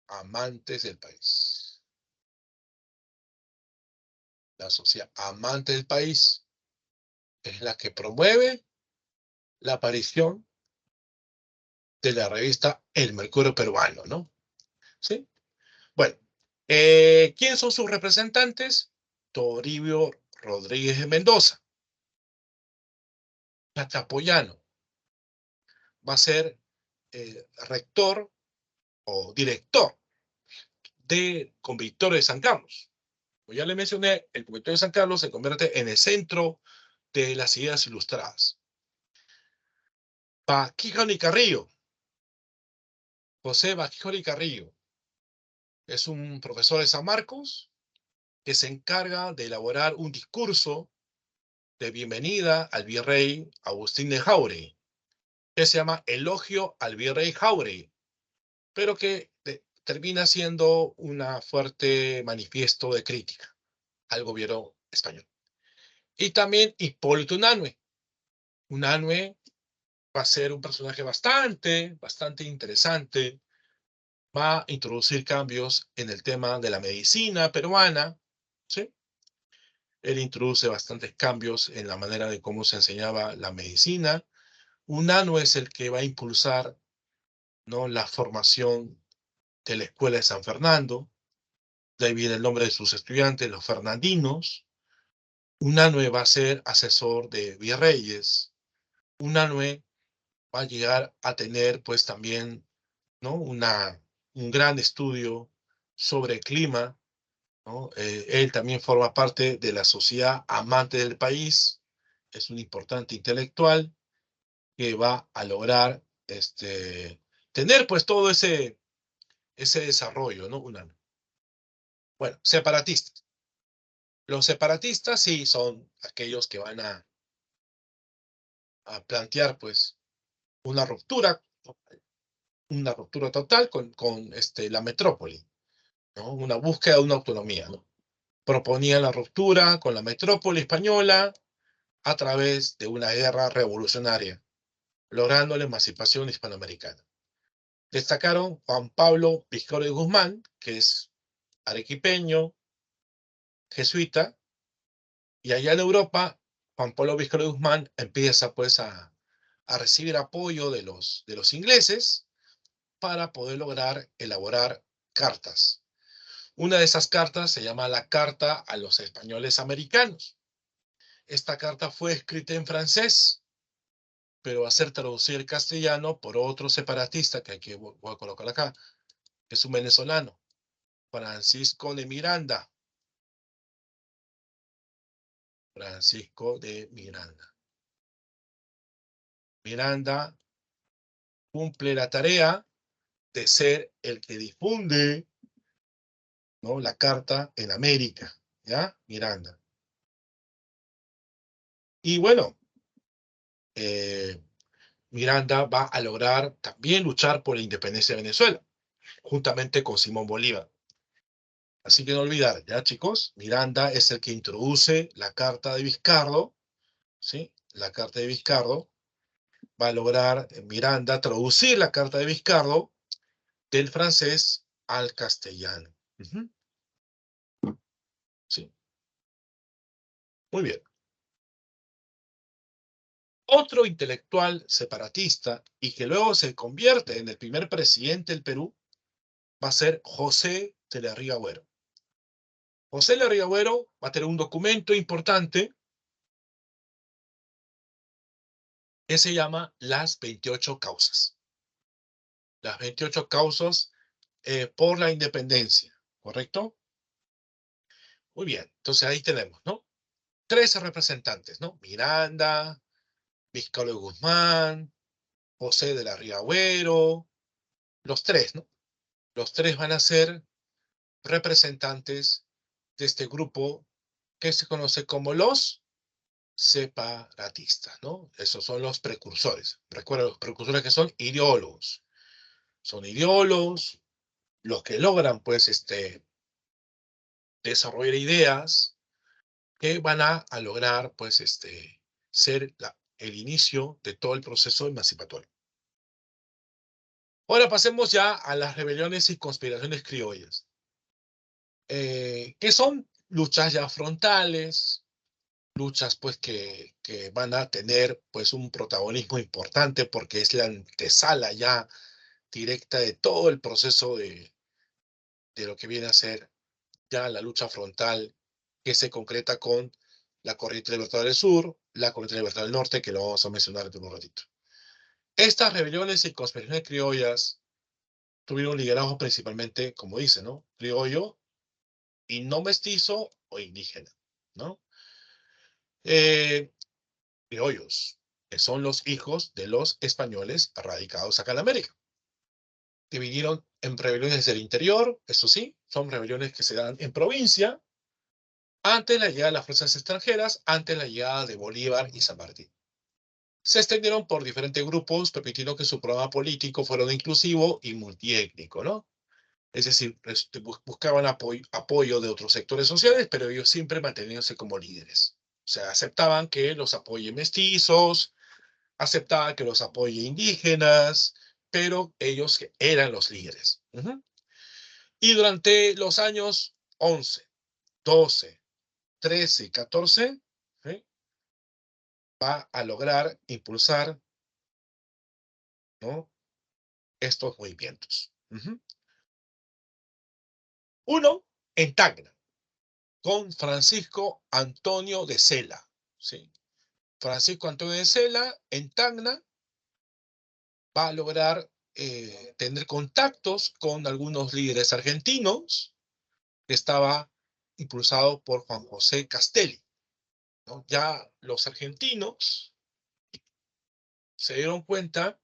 amantes del país. La sociedad amante del país es la que promueve la aparición de la revista El Mercurio Peruano, ¿no? ¿Sí? Bueno, ¿quién son sus representantes? Toribio Rodríguez de Mendoza. Chachapoyano va a ser rector o director de Convictorio de San Carlos. Como ya le mencioné, el Convictorio de San Carlos se convierte en el centro de las ideas ilustradas. Baquijano y Carrillo. José Baquijano y Carrillo es un profesor de San Marcos que se encarga de elaborar un discurso de bienvenida al virrey Agustín de Jáuregui, que se llama Elogio al virrey Jáuregui, pero que termina siendo un fuerte manifiesto de crítica al gobierno español. Y también Hipólito Unanue. Unanue va a ser un personaje bastante interesante, va a introducir cambios en el tema de la medicina peruana, ¿sí? Él introduce bastantes cambios en la manera de cómo se enseñaba la medicina. Unanue es el que va a impulsar, ¿no?, la formación de la Escuela de San Fernando. De ahí viene el nombre de sus estudiantes, los fernandinos. Unanue va a ser asesor de virreyes. Unanue va a llegar a tener, pues, también, ¿no?, un gran estudio sobre el clima, ¿no? Él también forma parte de la sociedad amante del país, es un importante intelectual que va a lograr tener, pues, todo ese desarrollo, ¿no? Bueno, separatistas. Los separatistas sí son aquellos que van a plantear, pues, una ruptura, total con la metrópoli, ¿no? Una búsqueda de una autonomía, ¿no? Proponían la ruptura con la metrópoli española a través de una guerra revolucionaria, logrando la emancipación hispanoamericana. Destacaron Juan Pablo Vizcarra de Guzmán, que es arequipeño, jesuita, y allá en Europa, Juan Pablo Vizcarra de Guzmán empieza, pues, a recibir apoyo de los ingleses para poder lograr elaborar cartas. Una de esas cartas se llama la Carta a los Españoles Americanos. Esta carta fue escrita en francés, pero va a ser traducida al castellano por otro separatista, que aquí voy a colocar acá, que es un venezolano, Francisco de Miranda. Francisco de Miranda. Miranda cumple la tarea de ser el que difunde, ¿no?, la carta en América, ¿ya? Miranda. Y bueno, Miranda va a lograr también luchar por la independencia de Venezuela, juntamente con Simón Bolívar. Así que no olvidar, ya, chicos, Miranda es el que introduce la carta de Vizcarro, ¿sí? La carta de Vizcarro va a lograr Miranda traducir la carta de Vizcarro del francés al castellano. Sí, muy bien. Otro intelectual separatista y que luego se convierte en el primer presidente del Perú va a ser José de la Riga Agüero. José de la Riga Agüero va a tener un documento importante que se llama Las 28 Causas. Las 28 causas por la independencia, ¿correcto? Muy bien, entonces ahí tenemos, ¿no? 13 representantes, ¿no? Miranda, Vizcarra de Guzmán, José de la Riga Agüero, los tres, ¿no? Los tres van a ser representantes de este grupo que se conoce como los separatistas, ¿no? Esos son los precursores. Recuerda, los precursores que son ideólogos. Son ideólogos los que logran, pues, desarrollar ideas que van a lograr, pues, ser el inicio de todo el proceso emancipatorio. Ahora pasemos ya a las rebeliones y conspiraciones criollas, que son luchas ya frontales, luchas pues que van a tener pues un protagonismo importante porque es la antesala ya directa de todo el proceso de lo que viene a ser ya la lucha frontal que se concreta con la corriente libertadora del sur, la corriente libertadora del norte, que lo vamos a mencionar en un ratito. Estas rebeliones y conspiraciones criollas tuvieron liderazgo principalmente, como dice, ¿no? Criollo y no mestizo o indígena, ¿no? Eh, criollos, que son los hijos de los españoles radicados acá en América, que vinieron en rebeliones del interior, eso sí, son rebeliones que se dan en provincia, antes de la llegada de las fuerzas extranjeras, antes de la llegada de Bolívar y San Martín. Se extendieron por diferentes grupos, permitiendo que su programa político fuera inclusivo y multiétnico, ¿no? Es decir, buscaban apoyo de otros sectores sociales, pero ellos siempre manteniéndose como líderes. O sea, aceptaban que los apoye mestizos, aceptaban que los apoye indígenas, pero ellos eran los líderes. Y durante los años 11, 12, 13 y 14, ¿sí?, va a lograr impulsar, ¿no?, estos movimientos. Uno, en Tacna, con Francisco Antonio de Sela. ¿Sí? Francisco Antonio de Sela, en Tacna, va a lograr tener contactos con algunos líderes argentinos, que estaba impulsado por Juan José Castelli, ¿no? Ya los argentinos se dieron cuenta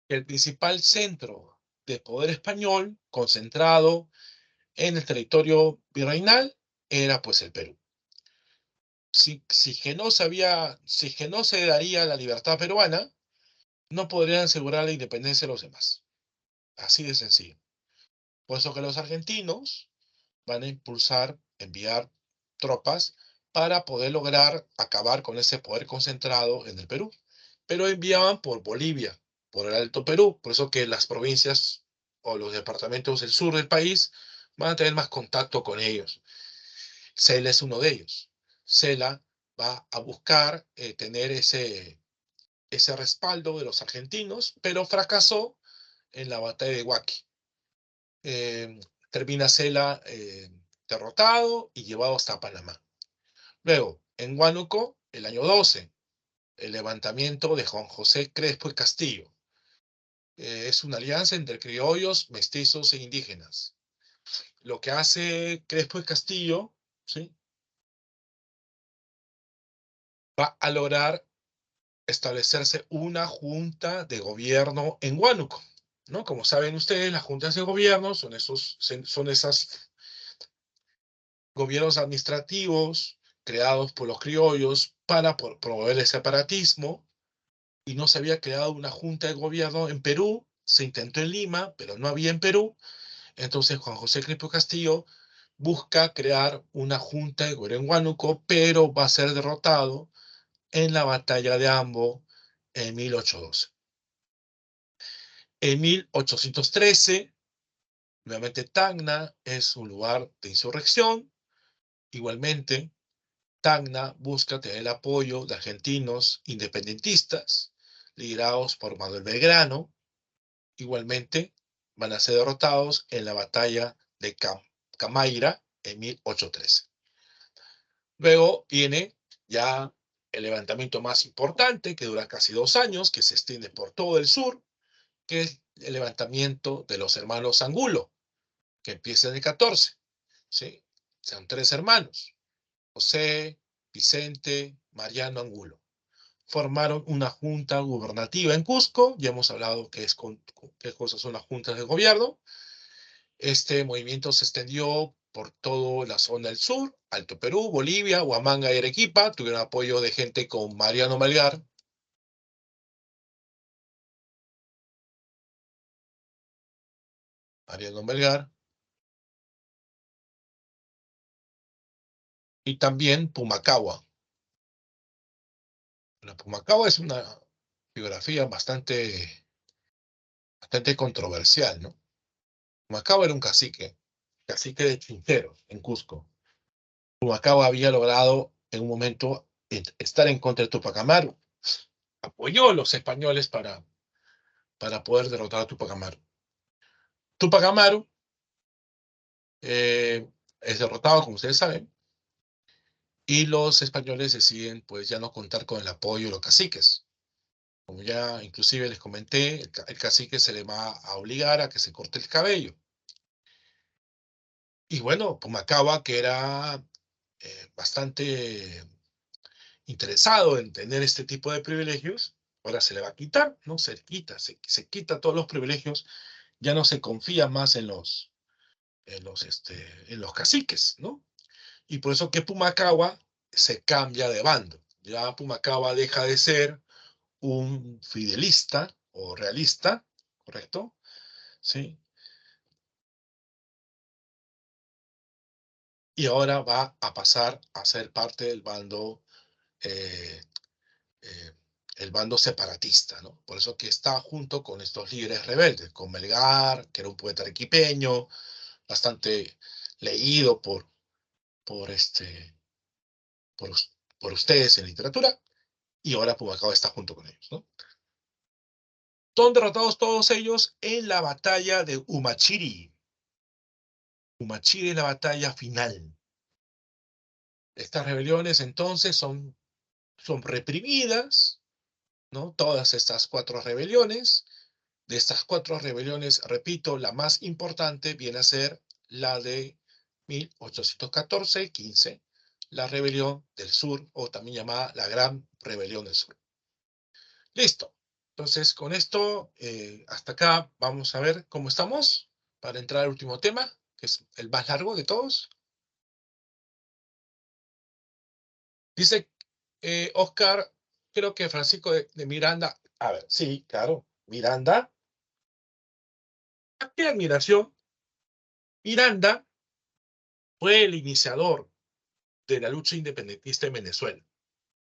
que el principal centro de poder español concentrado en el territorio virreinal era pues el Perú. Si que no se daría la libertad peruana, no podrían asegurar la independencia de los demás. Así de sencillo. Por eso que los argentinos van a enviar tropas para poder lograr acabar con ese poder concentrado en el Perú. Pero enviaban por Bolivia, por el Alto Perú. Por eso que las provincias o los departamentos del sur del país van a tener más contacto con ellos. Sela es uno de ellos. Sela va a buscar tener ese respaldo de los argentinos, pero fracasó en la batalla de Huaqui. Termina Sela derrotado y llevado hasta Panamá. Luego, en Huánuco, el año 12, el levantamiento de Juan José Crespo y Castillo. Es una alianza entre criollos, mestizos e indígenas. Lo que hace Crespo y Castillo, ¿sí?, va a lograr establecerse una junta de gobierno en Huánuco, ¿no? Como saben ustedes, las juntas de gobierno son esos gobiernos administrativos creados por los criollos para promover el separatismo, y no se había creado una junta de gobierno en Perú. Se intentó en Lima, pero no había en Perú. Entonces Juan José Crespo Castillo busca crear una junta de gobierno en Huánuco, pero va a ser derrotado en la batalla de Ambo en 1812. En 1813, nuevamente Tacna es un lugar de insurrección. Igualmente, Tacna busca tener el apoyo de argentinos independentistas, liderados por Manuel Belgrano. Igualmente, van a ser derrotados en la batalla de Camaira en 1813. Luego viene ya el levantamiento más importante, que dura casi 2 años, que se extiende por todo el sur, que es el levantamiento de los hermanos Angulo, que empieza en el 14. ¿Sí? Son 3 hermanos: José, Vicente, Mariano Angulo. Formaron una junta gubernativa en Cusco. Ya hemos hablado qué cosas son las juntas de gobierno. Este movimiento se extendió por toda la zona del sur, Alto Perú, Bolivia, Huamanga y Arequipa. Tuvieron apoyo de gente como Mariano Melgar. Mariano Melgar. y también Pumacahua. La Pumacahua es una biografía bastante controversial, ¿no? Pumacahua era un cacique de Chintero, en Cusco. Pumacahua había logrado en un momento estar en contra de Tupac Amaru. Apoyó a los españoles para poder derrotar a Tupac Amaru. Tupac Amaru es derrotado, como ustedes saben, y los españoles deciden pues ya no contar con el apoyo de los caciques. Como ya inclusive les comenté, el cacique se le va a obligar a que se corte el cabello. Y bueno, Pumacahua, que era bastante interesado en tener este tipo de privilegios, ahora se le va a quitar, ¿no? Se quita todos los privilegios, ya no se confía más en los caciques, ¿no? Y por eso que Pumacahua se cambia de bando. Ya Pumacahua deja de ser un fidelista o realista, ¿correcto? ¿Sí? Y ahora va a pasar a ser parte del bando, eh, eh, el bando separatista, ¿no? Por eso que está junto con estos líderes rebeldes, con Melgar, que era un poeta arequipeño, bastante leído por, este, por, por ustedes en literatura, y ahora Pumacahua está junto con ellos, ¿no? Son derrotados todos ellos en la batalla de Humachiri. Humachiri es la batalla final. Estas rebeliones entonces son reprimidas, ¿no? Todas estas 4 rebeliones. De estas 4 rebeliones, repito, la más importante viene a ser la de 1814-15, la rebelión del sur, o también llamada la Gran Rebelión del Sur. Listo. Entonces, con esto, hasta acá vamos a ver cómo estamos para entrar al último tema, que es el más largo de todos. Dice Oscar, creo que Francisco de Miranda. A ver, sí, claro, Miranda. ¿Qué admiración? Miranda fue el iniciador de la lucha independentista en Venezuela.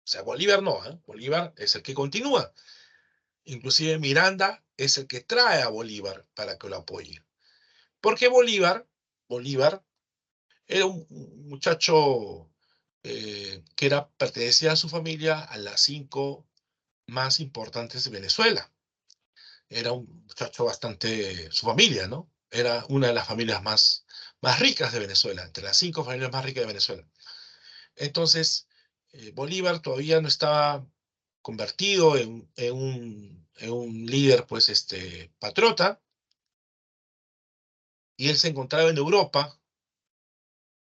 O sea, Bolívar no, ¿eh? Bolívar es el que continúa. Inclusive Miranda es el que trae a Bolívar para que lo apoye. Porque Bolívar era un muchacho que pertenecía a su familia a las 5 más importantes de Venezuela. Era un muchacho bastante, su familia, ¿no? Era una de las familias más ricas de Venezuela, entre las 5 familias más ricas de Venezuela. Entonces, Bolívar todavía no estaba convertido en un líder, pues, patriota, y él se encontraba en Europa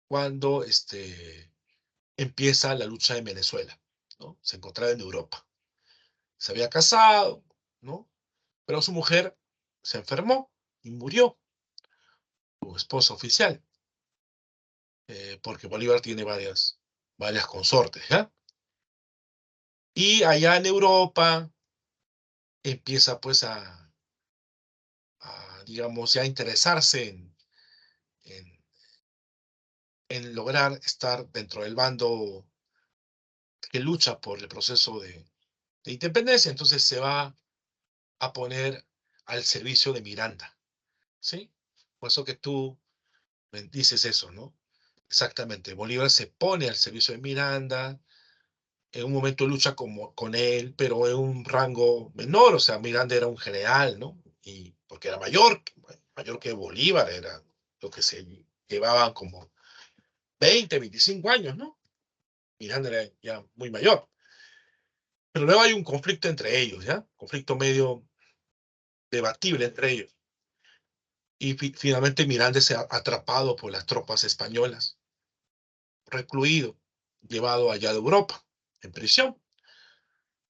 cuando empieza la lucha en Venezuela, ¿no? Se encontraba en Europa. Se había casado, ¿no? Pero su mujer se enfermó y murió, su esposa oficial, porque Bolívar tiene varias consortes, ¿ya? Y allá en Europa empieza pues digamos, ya interesarse en, en lograr estar dentro del bando que lucha por el proceso de independencia. Entonces se va a poner al servicio de Miranda, ¿sí? Por eso que tú me dices eso, ¿no? Exactamente. Bolívar se pone al servicio de Miranda, en un momento lucha con él, pero en un rango menor. O sea, Miranda era un general, ¿no? Y porque era mayor que Bolívar, era lo que se llevaban como 20, 25 años, ¿no? Miranda era ya muy mayor. Pero luego hay un conflicto entre ellos, ¿ya? Conflicto medio debatible entre ellos. Y finalmente Miranda es atrapado por las tropas españolas, recluido, llevado allá de Europa, en prisión,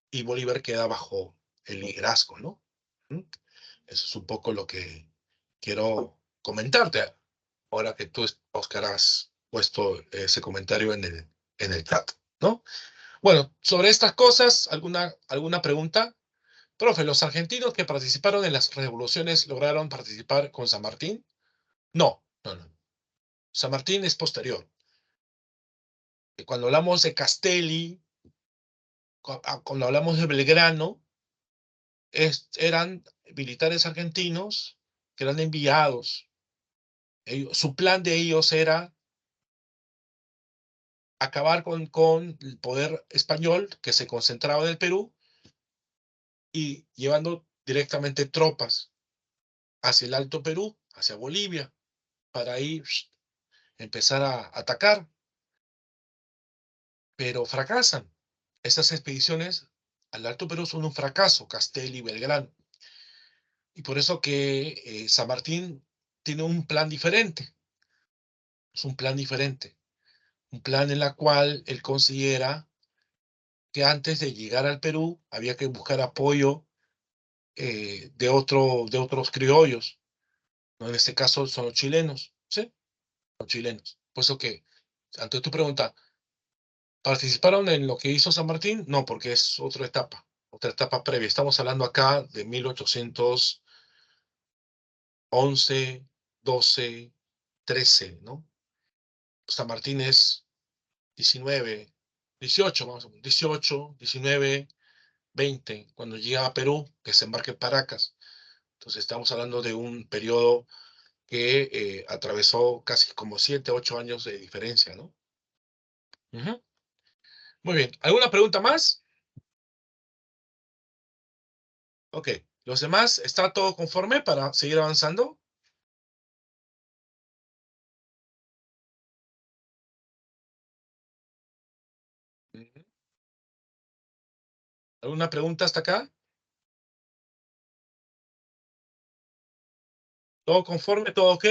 y Bolívar queda bajo el liderazgo, ¿no? ¿Mm? Eso es un poco lo que quiero comentarte, ahora que tú, Oscar, has puesto ese comentario en el chat, ¿no? Bueno, sobre estas cosas, ¿alguna pregunta? Profe, ¿los argentinos que participaron en las revoluciones lograron participar con San Martín? No, no, no. San Martín es posterior. Cuando hablamos de Castelli, cuando hablamos de Belgrano, eran militares argentinos que eran enviados. Su plan de ellos era acabar con el poder español que se concentraba en el Perú y llevando directamente tropas hacia el Alto Perú, hacia Bolivia, para ahí empezar a atacar. Pero fracasan. Estas expediciones al Alto Perú son un fracaso, Castelli y Belgrano. Y por eso que San Martín tiene un plan diferente. Es un plan diferente. Un plan en el cual él considera que antes de llegar al Perú había que buscar apoyo de otros criollos, ¿no? En este caso son los chilenos, ¿sí? Los chilenos. Por eso que, ante tu pregunta, ¿participaron en lo que hizo San Martín? No, porque es otra etapa previa. Estamos hablando acá de 1811, 12, 13, ¿no? San Martín es 19, 18, vamos a ver, 18, 19, 20, cuando llega a Perú, que se embarca en Paracas. Entonces estamos hablando de un periodo que atravesó casi como 7, 8 años de diferencia, ¿no? Ujú. Muy bien. ¿Alguna pregunta más? Ok. ¿Los demás está todo conforme para seguir avanzando? Ujú. ¿Alguna pregunta hasta acá? ¿Todo conforme? ¿Todo ok?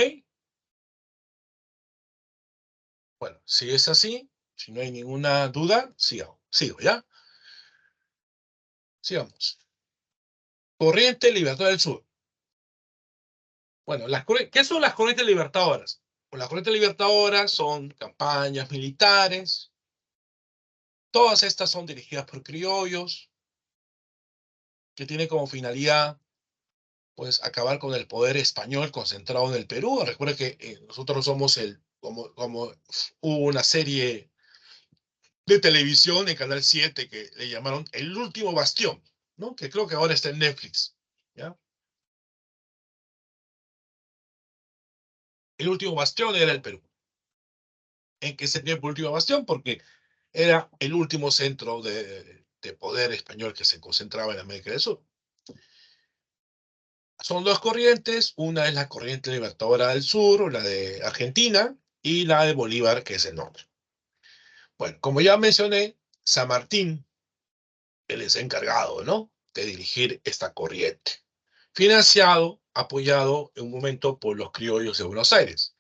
Bueno, si es así, si no hay ninguna duda, sigo, ¿ya? Sigamos. Corriente Libertad del Sur. Bueno, ¿qué son las corrientes libertadoras? Pues las corrientes libertadoras son campañas militares. Todas estas son dirigidas por criollos, que tienen como finalidad, pues, acabar con el poder español concentrado en el Perú. Recuerda que nosotros somos como hubo una serie de televisión en Canal 7 que le llamaron El Último Bastión, ¿no? Que creo que ahora está en Netflix, ¿ya? El último bastión era el Perú. ¿En qué se tiene por último bastión? Porque era el último centro de poder español que se concentraba en América del Sur. Son dos corrientes, una es la corriente libertadora del sur, la de Argentina, y la de Bolívar, que es el norte. Bueno, como ya mencioné, San Martín, él es encargado, ¿no?, de dirigir esta corriente, financiado, apoyado en un momento por los criollos de Buenos Aires.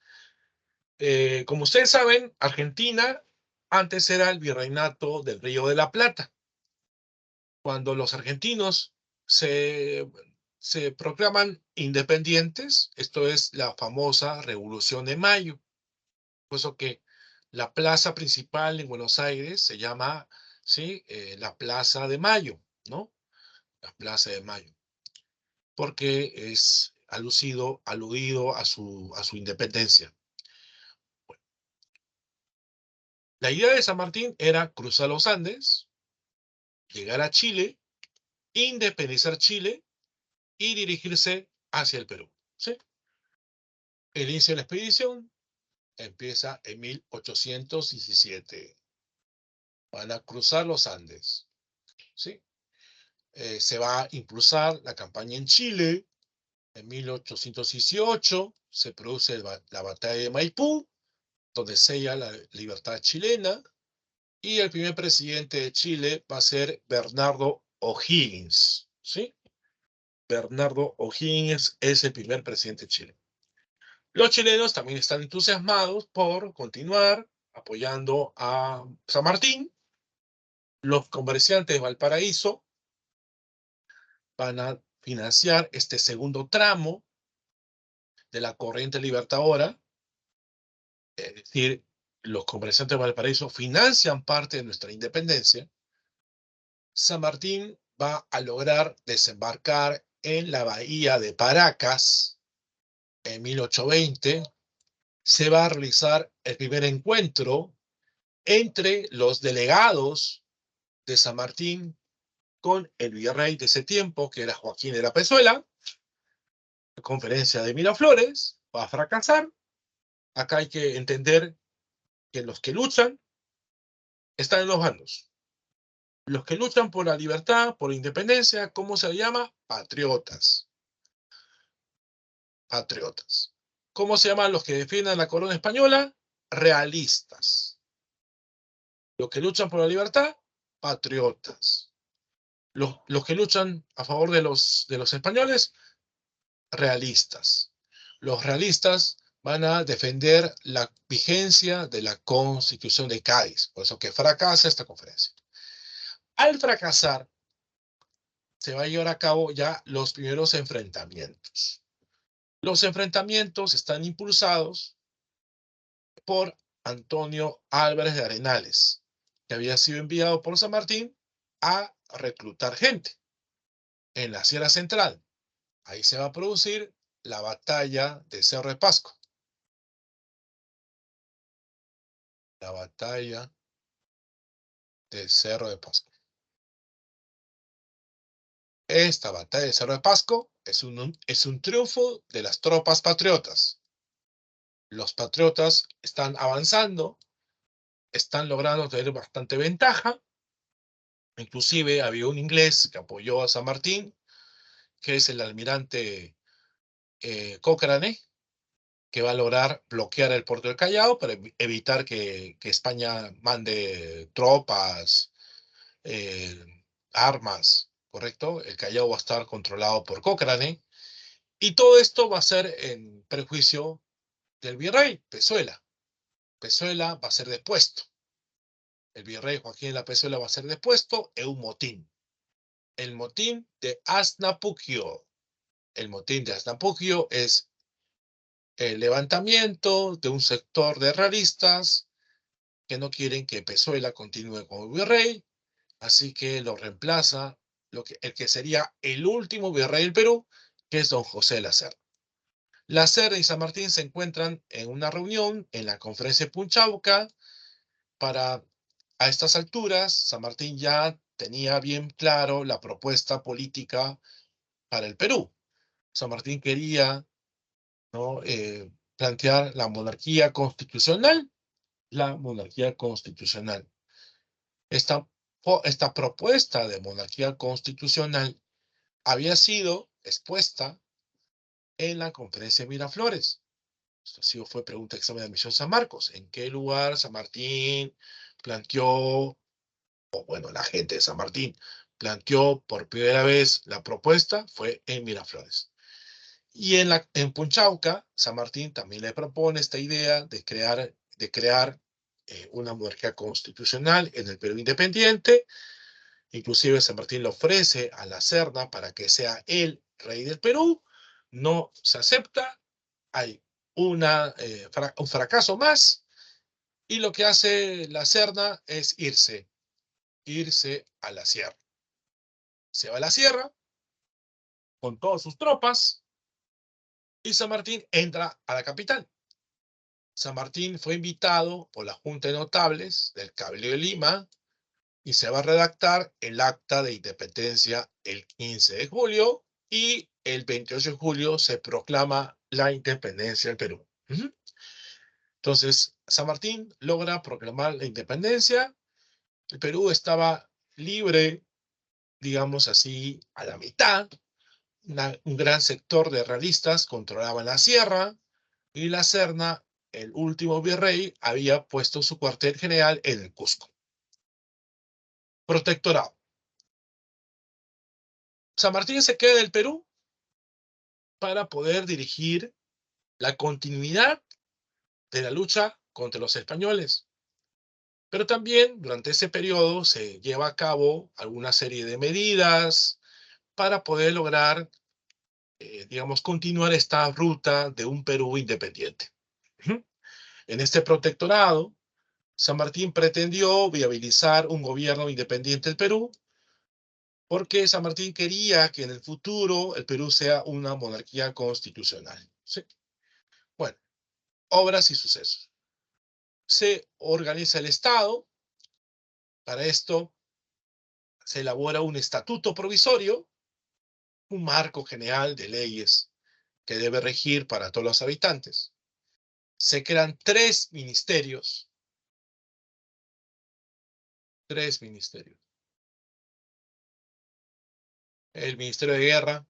Como ustedes saben, Argentina antes era el virreinato del Río de la Plata. Cuando los argentinos se, se proclaman independientes, esto es la famosa Revolución de Mayo. Por eso que la plaza principal en Buenos Aires se llama, ¿sí?, la Plaza de Mayo, ¿no? La Plaza de Mayo, porque es aludido a su independencia. Bueno, la idea de San Martín era cruzar los Andes, llegar a Chile, independizar Chile y dirigirse hacia el Perú, ¿sí? El inicio de la expedición empieza en 1817. Van a cruzar los Andes, ¿sí? Se va a impulsar la campaña en Chile. En 1818 se produce la batalla de Maipú, donde sella la libertad chilena, y el primer presidente de Chile va a ser Bernardo O'Higgins, ¿sí? Bernardo O'Higgins es el primer presidente de Chile. Los chilenos también están entusiasmados por continuar apoyando a San Martín. Los comerciantes de Valparaíso van a financiar este segundo tramo de la corriente libertadora, es decir, los comerciantes de Valparaíso financian parte de nuestra independencia. San Martín va a lograr desembarcar en la bahía de Paracas en 1820. Se va a realizar el primer encuentro entre los delegados de San Martín con el virrey de ese tiempo, que era Joaquín de la Pezuela. La conferencia de Miraflores va a fracasar. Acá hay que entender que los que luchan están en los bandos. Los que luchan por la libertad, por la independencia, ¿cómo se llama? Patriotas. Patriotas. ¿Cómo se llaman los que defienden la corona española? Realistas. Los que luchan por la libertad, patriotas. Los que luchan a favor de los españoles, realistas. Los realistas van a defender la vigencia de la Constitución de Cádiz. Por eso que fracasa esta conferencia. Al fracasar, se va a llevar a cabo ya los primeros enfrentamientos. Los enfrentamientos están impulsados por Antonio Álvarez de Arenales, que había sido enviado por San Martín a reclutar gente en la Sierra Central. Ahí se va a producir la batalla de Cerro de Pasco. La batalla de Cerro de Pasco. Esta batalla de Cerro de Pasco es un triunfo de las tropas patriotas. Los patriotas están avanzando, están logrando tener bastante ventaja. Inclusive había un inglés que apoyó a San Martín, que es el almirante Cochrane, que va a lograr bloquear el puerto del Callao para evitar que España mande tropas, armas, ¿correcto? El Callao va a estar controlado por Cochrane, y todo esto va a ser en perjuicio del virrey Pezuela. Pezuela va a ser depuesto. El virrey Joaquín de la Pezuela va a ser depuesto en un motín. El motín de Asnapuquio. El motín de Asnapuquio es el levantamiento de un sector de realistas que no quieren que Pezuela continúe como virrey, así que lo reemplaza el que sería el último virrey del Perú, que es don José Lacerda. Lacerda y San Martín se encuentran en una reunión en la conferencia de Punchauca. A estas alturas, San Martín ya tenía bien claro la propuesta política para el Perú. San Martín quería, ¿no?, plantear la monarquía constitucional. La monarquía constitucional. Esta propuesta de monarquía constitucional había sido expuesta en la conferencia de Miraflores. Esto sí fue pregunta de examen de admisión San Marcos. ¿En qué lugar San Martín planteó, o bueno, la gente de San Martín planteó por primera vez la propuesta? Fue en Miraflores. Y en Punchauca, San Martín también le propone esta idea de crear una monarquía constitucional en el Perú independiente. Inclusive San Martín le ofrece a Lacerda para que sea el rey del Perú. No se acepta. Hay un fracaso más. Y lo que hace Lacerda es irse a la sierra. Se va a la sierra con todas sus tropas y San Martín entra a la capital. San Martín fue invitado por la Junta de Notables del Cabildo de Lima y se va a redactar el acta de independencia el 15 de julio y el 28 de julio se proclama la independencia del Perú. Entonces, San Martín logra proclamar la independencia. El Perú estaba libre, digamos así, a la mitad. Un gran sector de realistas controlaban la sierra y la Serna, el último virrey, había puesto su cuartel general en el Cusco. Protectorado. San Martín se queda en el Perú para poder dirigir la continuidad de la lucha contra los españoles. Pero también durante ese periodo se lleva a cabo alguna serie de medidas para poder lograr, digamos, continuar esta ruta de un Perú independiente. En este protectorado, San Martín pretendió viabilizar un gobierno independiente del Perú, porque San Martín quería que en el futuro el Perú sea una monarquía constitucional. ¿Sí? Bueno, obras y sucesos. se organiza el Estado. Para esto se elabora un estatuto provisorio, un marco general de leyes que debe regir para todos los habitantes. Se crean tres ministerios. El Ministerio de Guerra,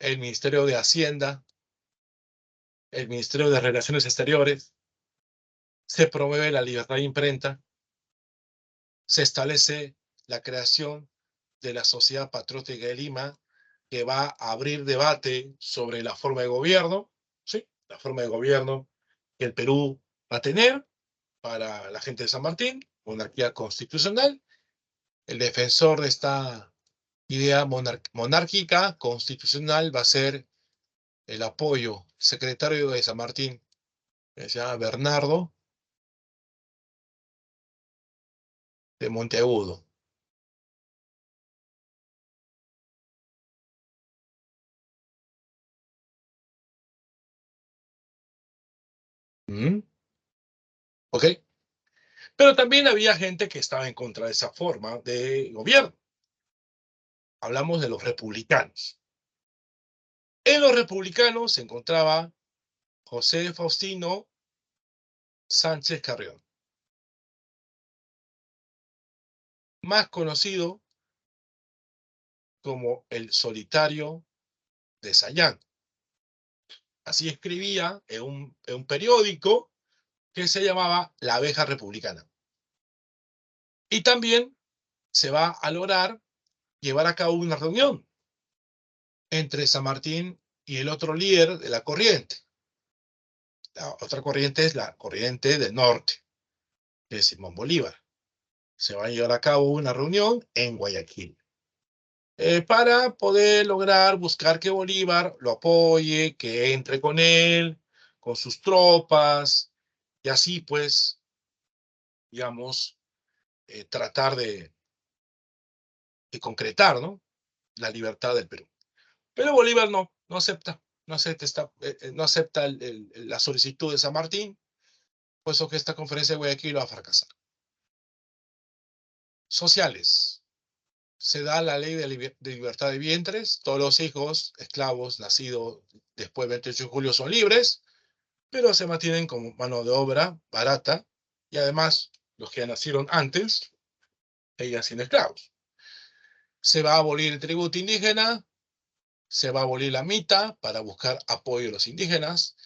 el Ministerio de Hacienda, el Ministerio de Relaciones Exteriores. Se promueve la libertad de imprenta. Se establece la creación de la Sociedad Patriótica de Lima, que va a abrir debate sobre la forma de gobierno, ¿sí? La forma de gobierno que el Perú va a tener para la gente de San Martín, monarquía constitucional. El defensor de esta idea monárquica constitucional va a ser el apoyo secretario de San Martín, que se llama Bernardo de Monteagudo. ¿Mm? ¿Ok? Pero también había gente que estaba en contra de esa forma de gobierno. Hablamos de los republicanos. En los republicanos se encontraba José Faustino Sánchez Carrión, más conocido como el Solitario de Sayán. Así escribía en un periódico que se llamaba La Abeja Republicana. Y también se va a lograr llevar a cabo una reunión entre San Martín y el otro líder de la corriente. La otra corriente es la corriente del norte, que es Simón Bolívar. Se va a llevar a cabo una reunión en Guayaquil para poder lograr buscar que Bolívar lo apoye, que entre con él, con sus tropas, y así pues, digamos, tratar de concretar, ¿no?, la libertad del Perú. Pero Bolívar no acepta, no acepta la solicitud de San Martín, puesto que esta conferencia de Guayaquil va a fracasar. Sociales. Se da la ley de libertad de vientres. Todos los hijos esclavos nacidos después del 28 de julio son libres, pero se mantienen como mano de obra barata, y además los que nacieron antes seguían siendo esclavos. Se va a abolir el tributo indígena. Se va a abolir la mita para buscar apoyo de los indígenas.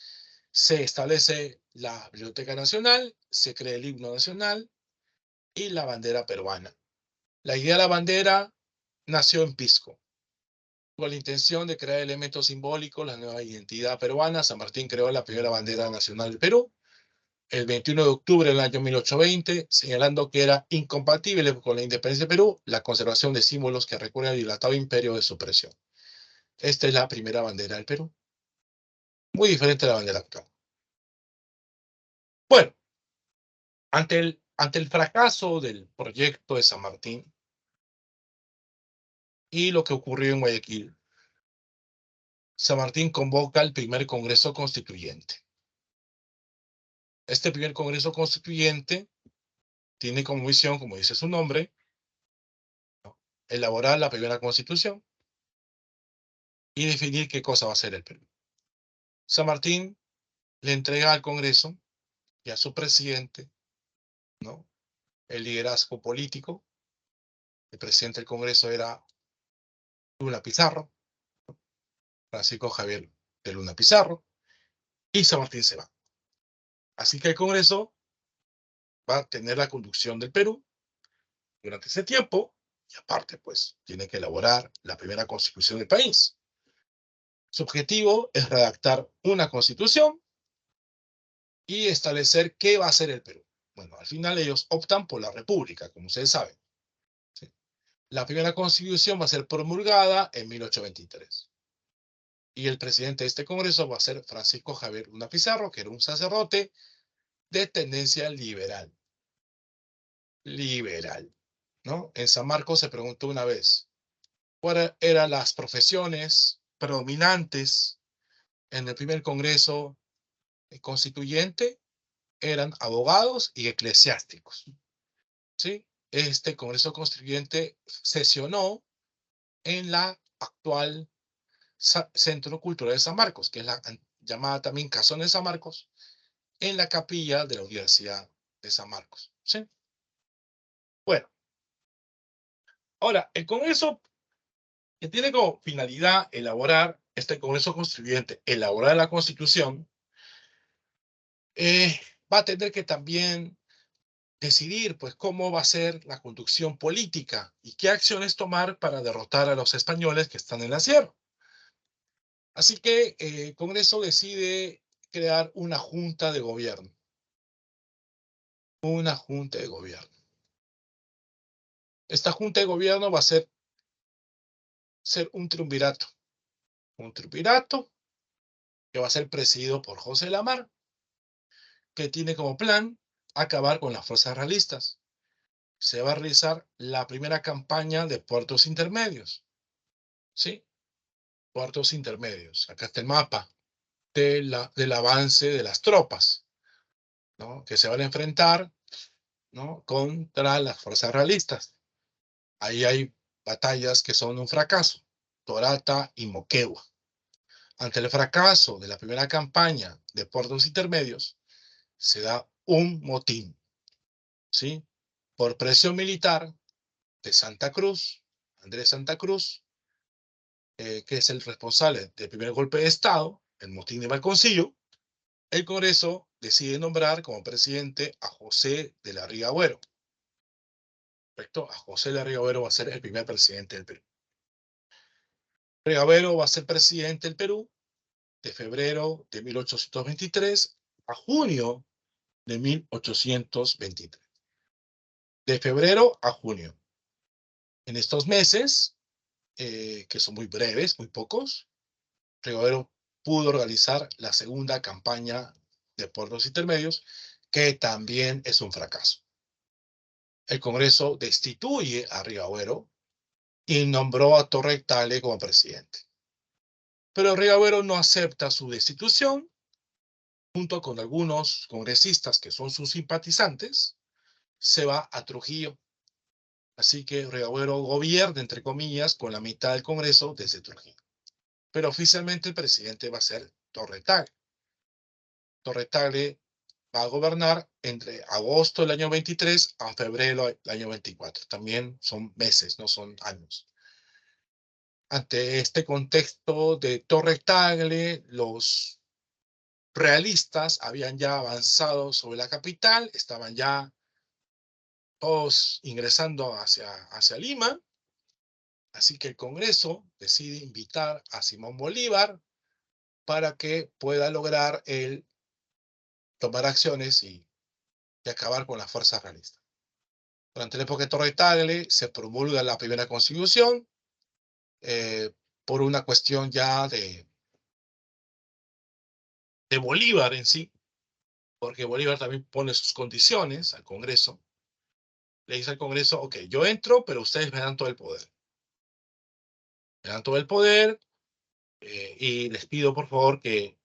Se establece la Biblioteca Nacional, se crea el himno nacional y la bandera peruana. La idea de la bandera nació en Pisco, con la intención de crear elementos simbólicos, la nueva identidad peruana. San Martín creó la primera bandera nacional del Perú el 21 de octubre del año 1820, señalando que era incompatible con la independencia de Perú la conservación de símbolos que recuerdan al dilatado imperio de su opresión. Esta es la primera bandera del Perú, muy diferente a la bandera actual. Bueno, ante el fracaso del proyecto de San Martín y lo que ocurrió en Guayaquil, San Martín convoca el primer Congreso Constituyente. Este primer Congreso Constituyente tiene como misión, como dice su nombre, ¿no?, elaborar la primera Constitución y definir qué cosa va a ser el Perú. San Martín le entrega al Congreso y a su presidente, ¿no?, el liderazgo político. El presidente del Congreso era Luna Pizarro, Francisco Javier de Luna Pizarro, y San Martín se va. Así que el Congreso va a tener la conducción del Perú durante ese tiempo, y aparte, pues, tiene que elaborar la primera constitución del país. Su objetivo es redactar una constitución y establecer qué va a ser el Perú. Bueno, al final ellos optan por la república, como ustedes saben, ¿sí? La primera constitución va a ser promulgada en 1823. Y el presidente de este Congreso va a ser Francisco Javier Luna Pizarro, que era un sacerdote de tendencia liberal. Liberal, ¿no? En San Marcos se preguntó una vez, ¿cuáles eran las profesiones predominantes en el primer Congreso Constituyente? eran abogados y eclesiásticos, ¿sí? Este Congreso Constituyente sesionó en la actual Centro Cultural de San Marcos, que es la llamada también Casona de San Marcos, en la capilla de la Universidad de San Marcos, ¿sí? Bueno, ahora, el Congreso, que tiene como finalidad elaborar, este Congreso Constituyente, elaborar la Constitución, va a tener que también decidir, pues, cómo va a ser la conducción política y qué acciones tomar para derrotar a los españoles que están en la sierra. Así que el Congreso decide crear una junta de gobierno. Una junta de gobierno. Esta junta de gobierno va a ser un triunvirato. Un triunvirato que va a ser presidido por José Lamar, que tiene como plan acabar con las fuerzas realistas. Se va a realizar la primera campaña de puertos intermedios. ¿Sí? Puertos intermedios. Acá está el mapa del avance de las tropas, ¿no? Que se van a enfrentar, ¿no? Contra las fuerzas realistas. Ahí hay batallas que son un fracaso. Torata y Moquegua. Ante el fracaso de la primera campaña de puertos intermedios, se da un motín, ¿sí? Por presión militar de Santa Cruz, Andrés Santa Cruz, que es el responsable del primer golpe de Estado, el motín de Balconcillo. El Congreso decide nombrar como presidente a José de la Riga Agüero. Perfecto, a José de la Riga Agüero va a ser el primer presidente del Perú. Riga Agüero va a ser presidente del Perú de febrero de 1823 a junio de 1823. De febrero a junio. En estos meses, que son muy breves, muy pocos, Riga Agüero pudo organizar la segunda campaña de puertos intermedios, que también es un fracaso. El Congreso destituye a Riga Agüero y nombró a Torre Tale como presidente. Pero Riga Agüero no acepta su destitución, junto con algunos congresistas que son sus simpatizantes, se va a Trujillo. Así que Riga Agüero gobierna, entre comillas, con la mitad del Congreso desde Trujillo. Pero oficialmente el presidente va a ser Torre Tagle. Torre Tagle va a gobernar entre agosto del año 23 a febrero del año 24. También son meses, no son años. Ante este contexto de Torre Tagle, los realistas habían ya avanzado sobre la capital, estaban ya todos ingresando hacia Lima, así que el Congreso decide invitar a Simón Bolívar para que pueda lograr el tomar acciones y acabar con las fuerzas realistas. Durante la época de Torre Tagle se promulga la primera constitución por una cuestión ya de Bolívar en sí, porque Bolívar también pone sus condiciones al Congreso. Le dice al Congreso, ok, yo entro, pero ustedes me dan todo el poder. Me dan todo el poder y les pido, por favor, que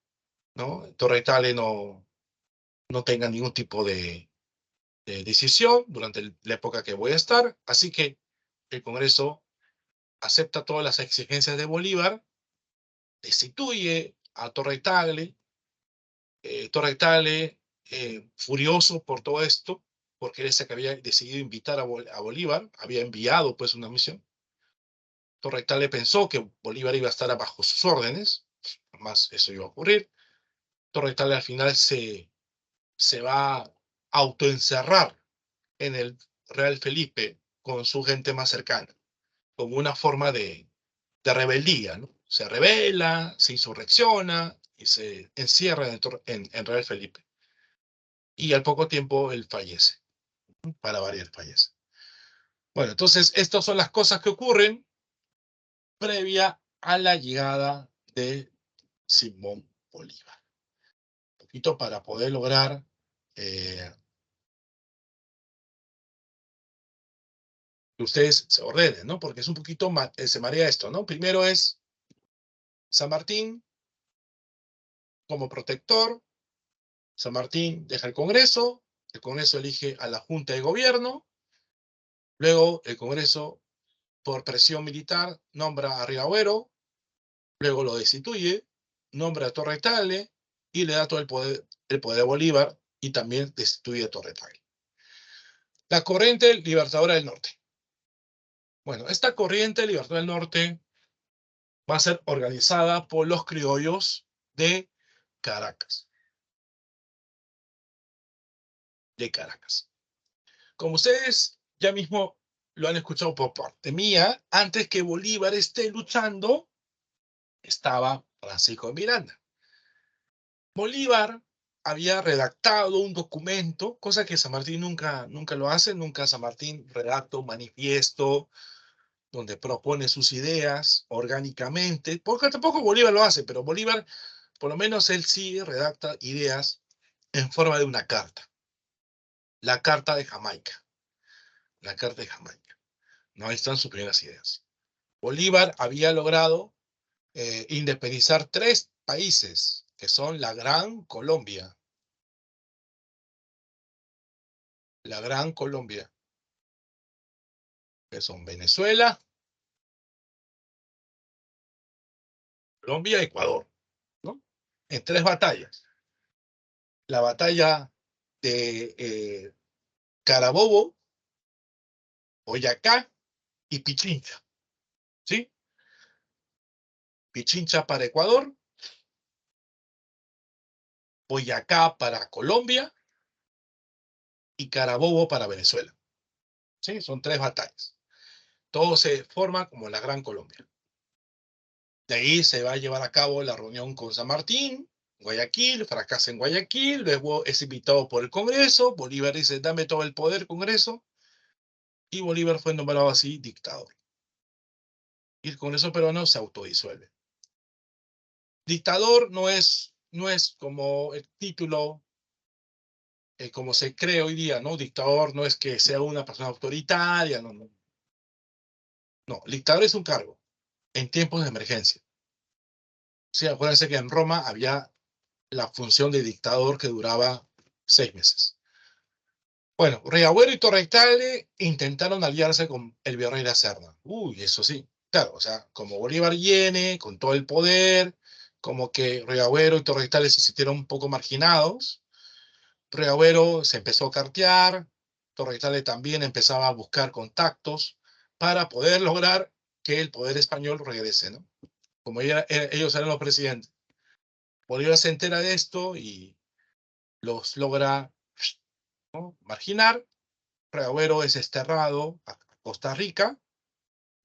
¿no? Torre Tagle no tenga ningún tipo de decisión durante la época que voy a estar. Así que el Congreso acepta todas las exigencias de Bolívar, destituye a Torre Tagle. Torre Tagle, furioso por todo esto, porque él es el que había decidido invitar a Bolívar, había enviado pues una misión. Torre Tagle pensó que Bolívar iba a estar bajo sus órdenes, jamás eso iba a ocurrir. Torre Tagle al final se va a autoencerrar en el Real Felipe con su gente más cercana, como una forma de rebeldía, ¿no? Se rebela, se insurrecciona y se encierra en Real Felipe. Y al poco tiempo él fallece, para variar fallece. Bueno, entonces estas son las cosas que ocurren previa a la llegada de Simón Bolívar. Un poquito para poder lograr que ustedes se ordenen, ¿no? Porque es un poquito, se marea esto, ¿no? Primero es San Martín como protector, San Martín deja el Congreso elige a la Junta de Gobierno, luego el Congreso, por presión militar, nombra a Riagüero, luego lo destituye, nombra a Torre Tagle y le da todo el poder a Bolívar y también destituye a Torre Tagle. La corriente libertadora del norte. Bueno, esta corriente libertadora del norte va a ser organizada por los criollos de Caracas. Como ustedes ya mismo lo han escuchado por parte mía, antes que Bolívar esté luchando, estaba Francisco de Miranda. Bolívar había redactado un documento, cosa que San Martín nunca lo hace, nunca San Martín redacta un manifiesto donde propone sus ideas orgánicamente, porque tampoco Bolívar lo hace, pero Bolívar, por lo menos él sí redacta ideas en forma de una carta. La Carta de Jamaica. La Carta de Jamaica. No, ahí están sus primeras ideas. Bolívar había logrado independizar 3 países, que son la Gran Colombia. La Gran Colombia, que son Venezuela, Colombia y Ecuador, ¿no? En 3 batallas. La batalla de Carabobo, Boyacá y Pichincha, ¿sí? Pichincha para Ecuador, Boyacá para Colombia y Carabobo para Venezuela, ¿sí? Son 3 batallas. Todo se forma como la Gran Colombia. De ahí se va a llevar a cabo la reunión con San Martín, Guayaquil, fracasa en Guayaquil, luego es invitado por el Congreso, Bolívar dice, dame todo el poder, Congreso, y Bolívar fue nombrado así dictador. Y el Congreso peruano se autodisuelve. Dictador no es como el título, como se cree hoy día, ¿no? Dictador no es que sea una persona autoritaria, no. No, dictador es un cargo en tiempos de emergencia. Sí, acuérdense que en Roma había la función de dictador que duraba 6 meses. Bueno, Riagüero y Torre Tagle intentaron aliarse con el virrey de la Serna. Uy, eso sí. Claro, o sea, como Bolívar viene con todo el poder, como que Riagüero y Torre Tagle se sintieron un poco marginados. Riagüero se empezó a cartear, Torre Tagle también empezaba a buscar contactos para poder lograr que el poder español regrese, ¿no? Como ellos eran los presidentes. Bolívar se entera de esto y los logra, ¿no?, marginar. Riagüero es desterrado a Costa Rica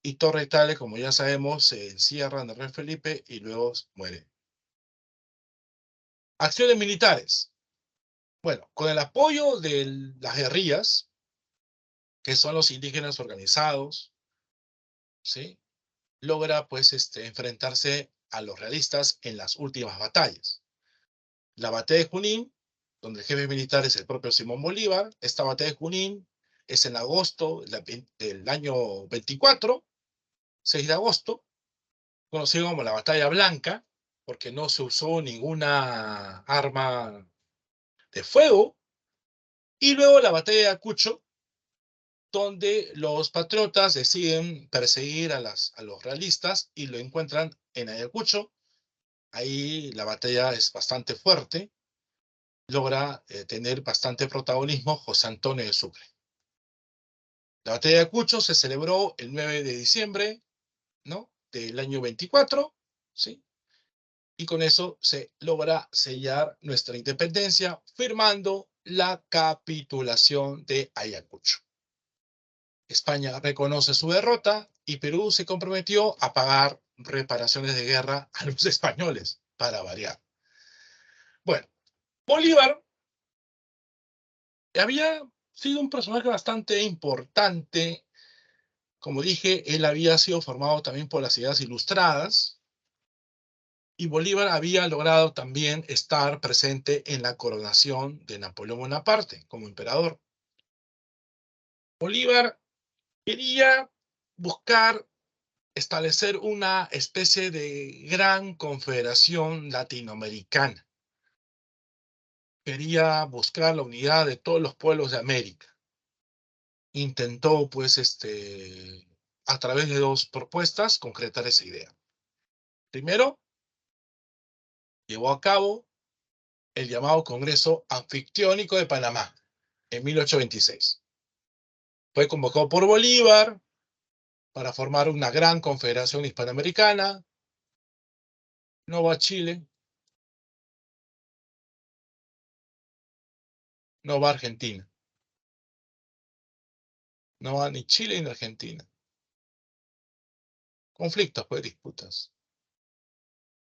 y Torre Tagle, como ya sabemos, se encierra en el Rey Felipe y luego muere. Acciones militares. Bueno, con el apoyo de las guerrillas, que son los indígenas organizados, ¿sí?, logra pues enfrentarse a los realistas en las últimas batallas. La batalla de Junín, donde el jefe militar es el propio Simón Bolívar. Esta batalla de Junín es en agosto del año 24, 6 de agosto, conocido como la Batalla Blanca, porque no se usó ninguna arma de fuego. Y luego la Batalla de Ayacucho, donde los patriotas deciden perseguir a los realistas y lo encuentran en Ayacucho. Ahí la batalla es bastante fuerte. Logra tener bastante protagonismo José Antonio de Sucre. La batalla de Ayacucho se celebró el 9 de diciembre, ¿no?, del año 24, ¿sí? Y con eso se logra sellar nuestra independencia firmando la capitulación de Ayacucho. España reconoce su derrota y Perú se comprometió a pagar reparaciones de guerra a los españoles, para variar. Bueno, Bolívar había sido un personaje bastante importante. Como dije, él había sido formado también por las ideas ilustradas y Bolívar había logrado también estar presente en la coronación de Napoleón Bonaparte como emperador. Bolívar quería buscar establecer una especie de gran confederación latinoamericana. quería buscar la unidad de todos los pueblos de América. Intentó, pues, a través de dos propuestas, concretar esa idea. Primero, llevó a cabo el llamado Congreso Anfictiónico de Panamá, en 1826. Fue convocado por Bolívar para formar una gran confederación hispanoamericana. No va a Chile, no va a Argentina. No va ni Chile ni Argentina. Conflictos, pues, disputas.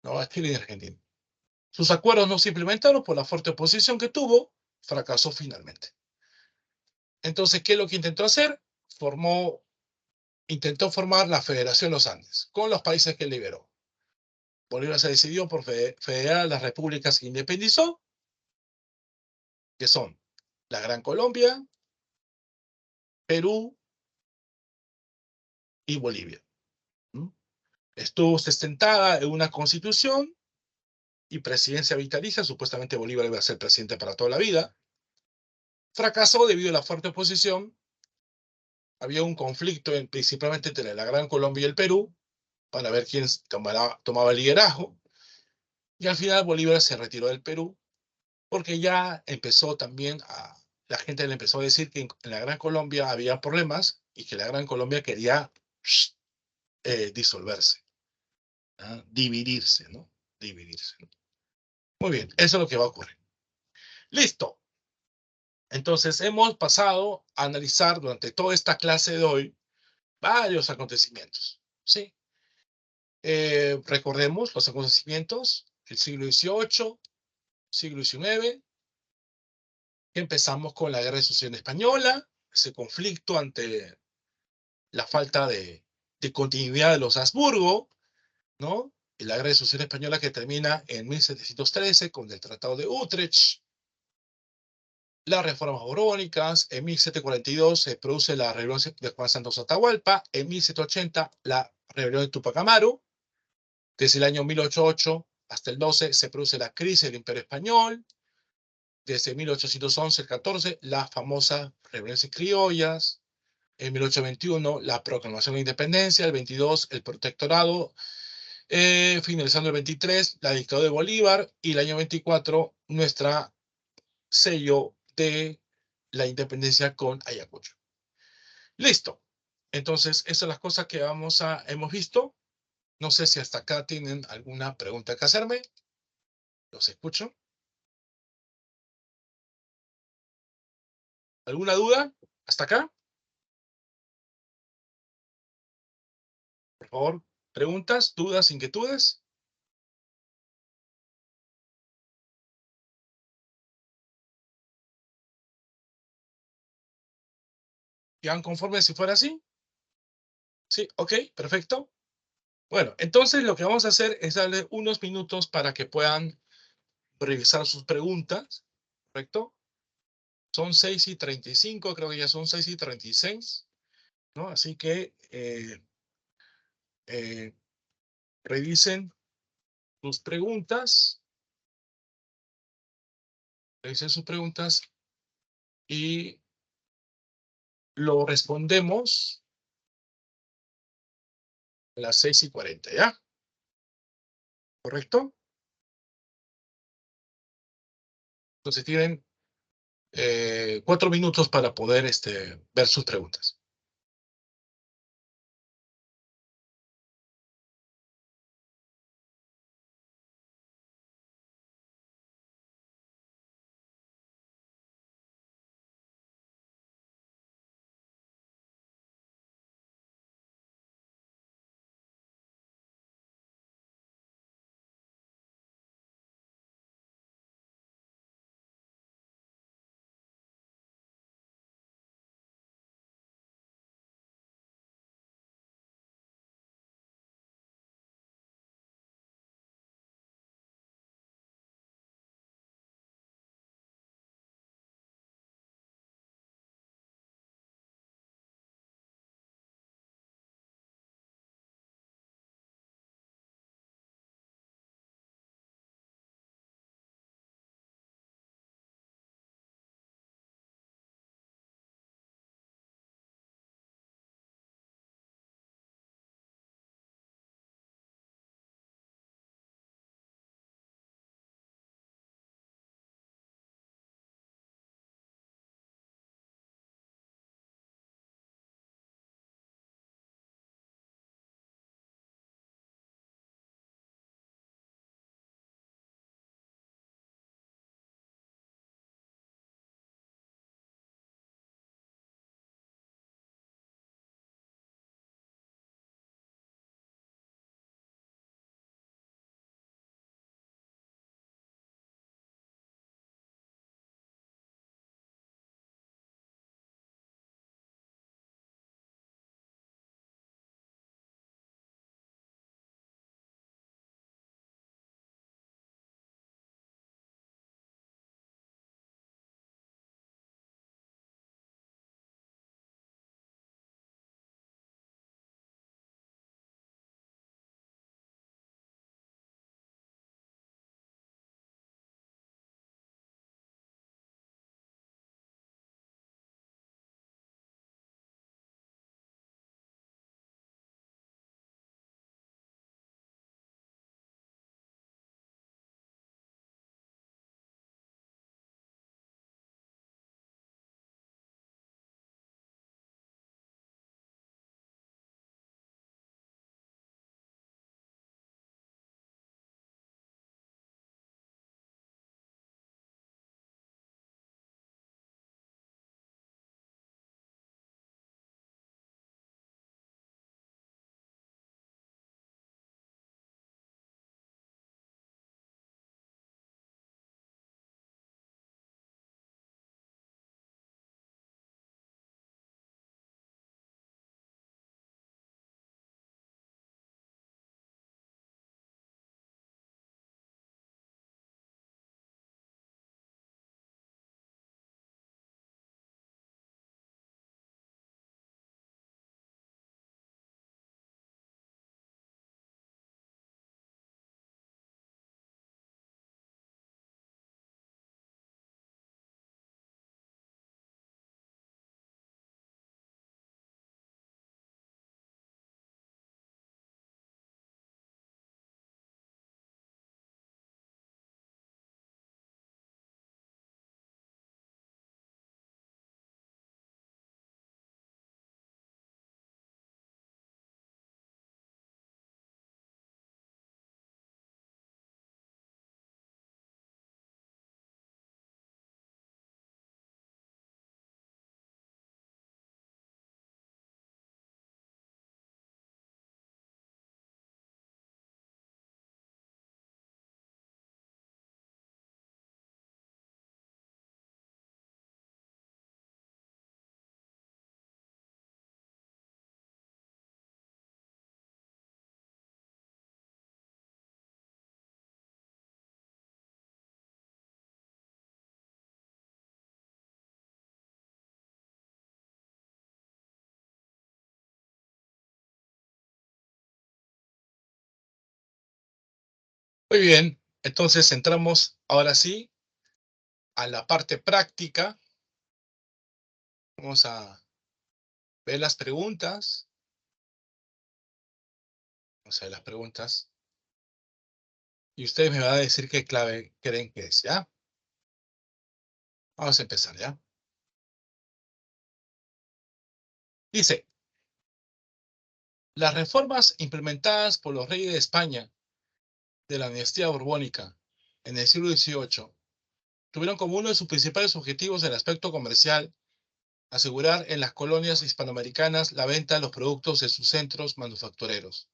No va a Chile ni Argentina. Sus acuerdos no se implementaron por la fuerte oposición que tuvo, fracasó finalmente. Entonces, ¿qué es lo que intentó hacer? Intentó formar la Federación de los Andes, con los países que liberó. Bolívar se decidió por federar a las repúblicas que independizó, que son la Gran Colombia, Perú y Bolivia. ¿Mm? Estuvo sustentada en una constitución y presidencia vitalicia. Supuestamente Bolívar iba a ser presidente para toda la vida. Fracasó debido a la fuerte oposición. Había un conflicto principalmente entre la Gran Colombia y el Perú para ver quién tomaba el liderazgo. Y al final Bolívar se retiró del Perú porque ya empezó también la gente le empezó a decir que en la Gran Colombia había problemas y que la Gran Colombia quería disolverse, ¿no? Dividirse, ¿no? Dividirse, ¿no? Muy bien, eso es lo que va a ocurrir. Listo. Entonces hemos pasado a analizar durante toda esta clase de hoy varios acontecimientos, ¿sí? Recordemos los acontecimientos del siglo XVIII, siglo XIX, que empezamos con la Guerra de Sucesión Española, ese conflicto ante la falta de continuidad de los Habsburgo, ¿no? Y la Guerra de Sucesión Española que termina en 1713 con el Tratado de Utrecht, las reformas borbónicas. En 1742 se produce la rebelión de Juan Santos Atahualpa. En 1780 la rebelión de Tupac Amaru. Desde el año 1808 hasta el 12 se produce la crisis del Imperio Español. Desde 1811 al 14 las famosas rebeliones criollas. En 1821 la proclamación de independencia. El 22 el protectorado. Finalizando el 23 la dictadura de Bolívar. Y el año 24 nuestra sello de la independencia con Ayacucho. Listo. Entonces, esas son las cosas que hemos visto. No sé si hasta acá tienen alguna pregunta que hacerme. Los escucho. ¿Alguna duda? ¿Hasta acá? Por favor, preguntas, dudas, inquietudes. ¿Quedan conformes si fuera así? Sí, ok, perfecto. Bueno, entonces lo que vamos a hacer es darle unos minutos para que puedan revisar sus preguntas, ¿correcto? Son 6:35, creo que ya son 6:36, ¿no? Así que eh, revisen sus preguntas, y lo respondemos a las 6:40, ¿ya? ¿Correcto? Entonces tienen 4 minutos para poder ver sus preguntas. Muy bien, entonces entramos ahora sí a la parte práctica. Vamos a ver las preguntas. Vamos a ver las preguntas. Y ustedes me van a decir qué clave creen que es, ¿ya? Vamos a empezar, ¿ya? Dice, las reformas implementadas por los reyes de España de la dinastía borbónica en el siglo XVIII tuvieron como uno de sus principales objetivos el aspecto comercial, asegurar en las colonias hispanoamericanas la venta de los productos de sus centros manufactureros.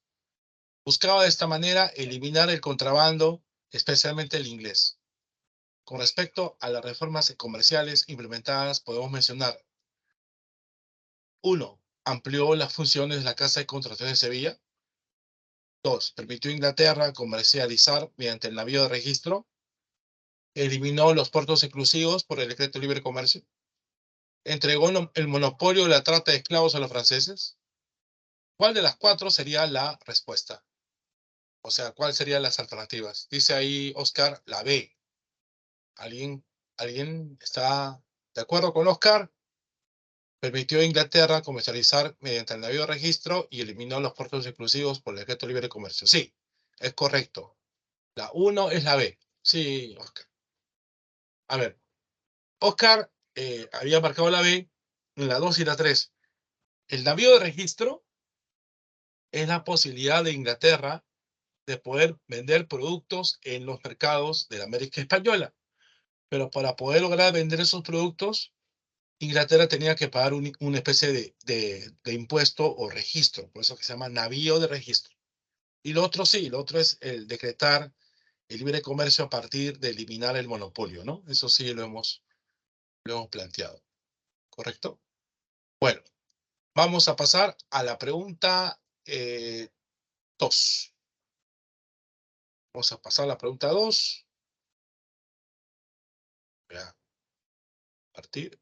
Buscaba de esta manera eliminar el contrabando, especialmente el inglés. Con respecto a las reformas comerciales implementadas, podemos mencionar: 1. Amplió las funciones de la Casa de Contratación de Sevilla. 2. Permitió a Inglaterra comercializar mediante el navío de registro. Eliminó los puertos exclusivos por el decreto de libre comercio. Entregó el monopolio de la trata de esclavos a los franceses. ¿Cuál de las cuatro sería la respuesta? O sea, ¿cuáles serían las alternativas? Dice ahí Oscar, la B. ¿Alguien está de acuerdo con Oscar? Permitió a Inglaterra comercializar mediante el navío de registro y eliminó los puertos exclusivos por el decreto de libre comercio. Sí, es correcto. La 1 es la B. Sí, Oscar. A ver, Oscar había marcado la B en la 2 y la 3. El navío de registro es la posibilidad de Inglaterra de poder vender productos en los mercados de la América Española. Pero para poder lograr vender esos productos, Inglaterra tenía que pagar una especie de impuesto o registro, por eso que se llama navío de registro. Y lo otro sí, lo otro es el decretar el libre comercio a partir de eliminar el monopolio, ¿no? Eso sí lo hemos planteado, ¿correcto? Bueno, vamos a pasar a la pregunta 2. Vamos a pasar a la pregunta 2. Voy a partir.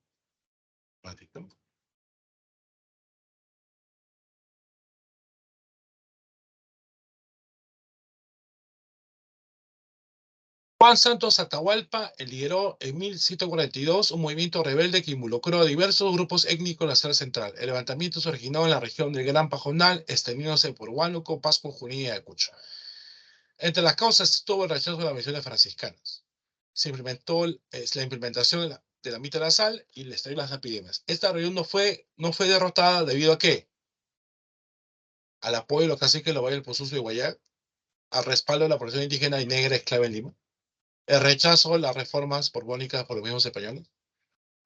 Juan Santos Atahualpa lideró en 1742 un movimiento rebelde que involucró a diversos grupos étnicos en la zona central. El levantamiento se originó en la región del Gran Pajonal, extendiéndose por Huánuco, Pasco, Junín y Ayacucho. Entre las causas estuvo el rechazo de las misiones franciscanas. Se implementó la implementación de la mita de la sal y el estallido de las epidemias. Esta región no fue derrotada debido a ¿qué? Al apoyo de los caciques de los valles del Pozuzo y Guayá, al respaldo de la población indígena y negra esclava en Lima, el rechazo a las reformas borbónicas por los mismos españoles,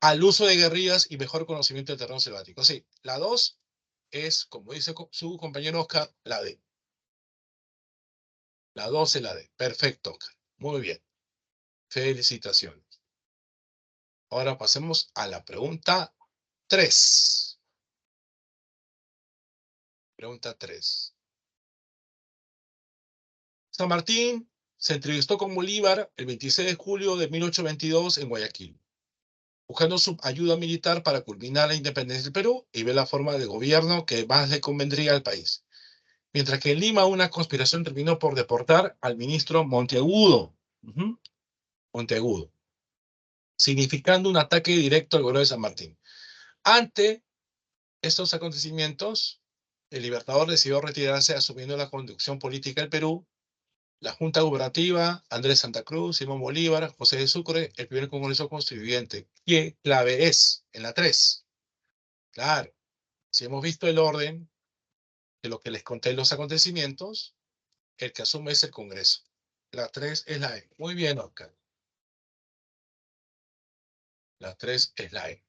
al uso de guerrillas y mejor conocimiento del terreno selvático. Sí, la 2 es, como dice su compañero Oscar, la D. La 2 es la D. Perfecto, Oscar. Muy bien. Felicitaciones. Ahora pasemos a la pregunta 3. Pregunta 3. San Martín se entrevistó con Bolívar el 26 de julio de 1822 en Guayaquil, buscando su ayuda militar para culminar la independencia del Perú y ver la forma de gobierno que más le convendría al país. Mientras que en Lima una conspiración terminó por deportar al ministro Monteagudo. Monteagudo, significando un ataque directo al gobierno de San Martín. Ante estos acontecimientos, el Libertador decidió retirarse asumiendo la conducción política del Perú. La Junta Gubernativa, Andrés Santa Cruz, Simón Bolívar, José de Sucre, el primer Congreso Constituyente. ¿Qué clave es? En la 3. Claro, si hemos visto el orden de lo que les conté en los acontecimientos, el que asume es el Congreso. La 3 es la E. Muy bien, Oscar. La 3 es la E.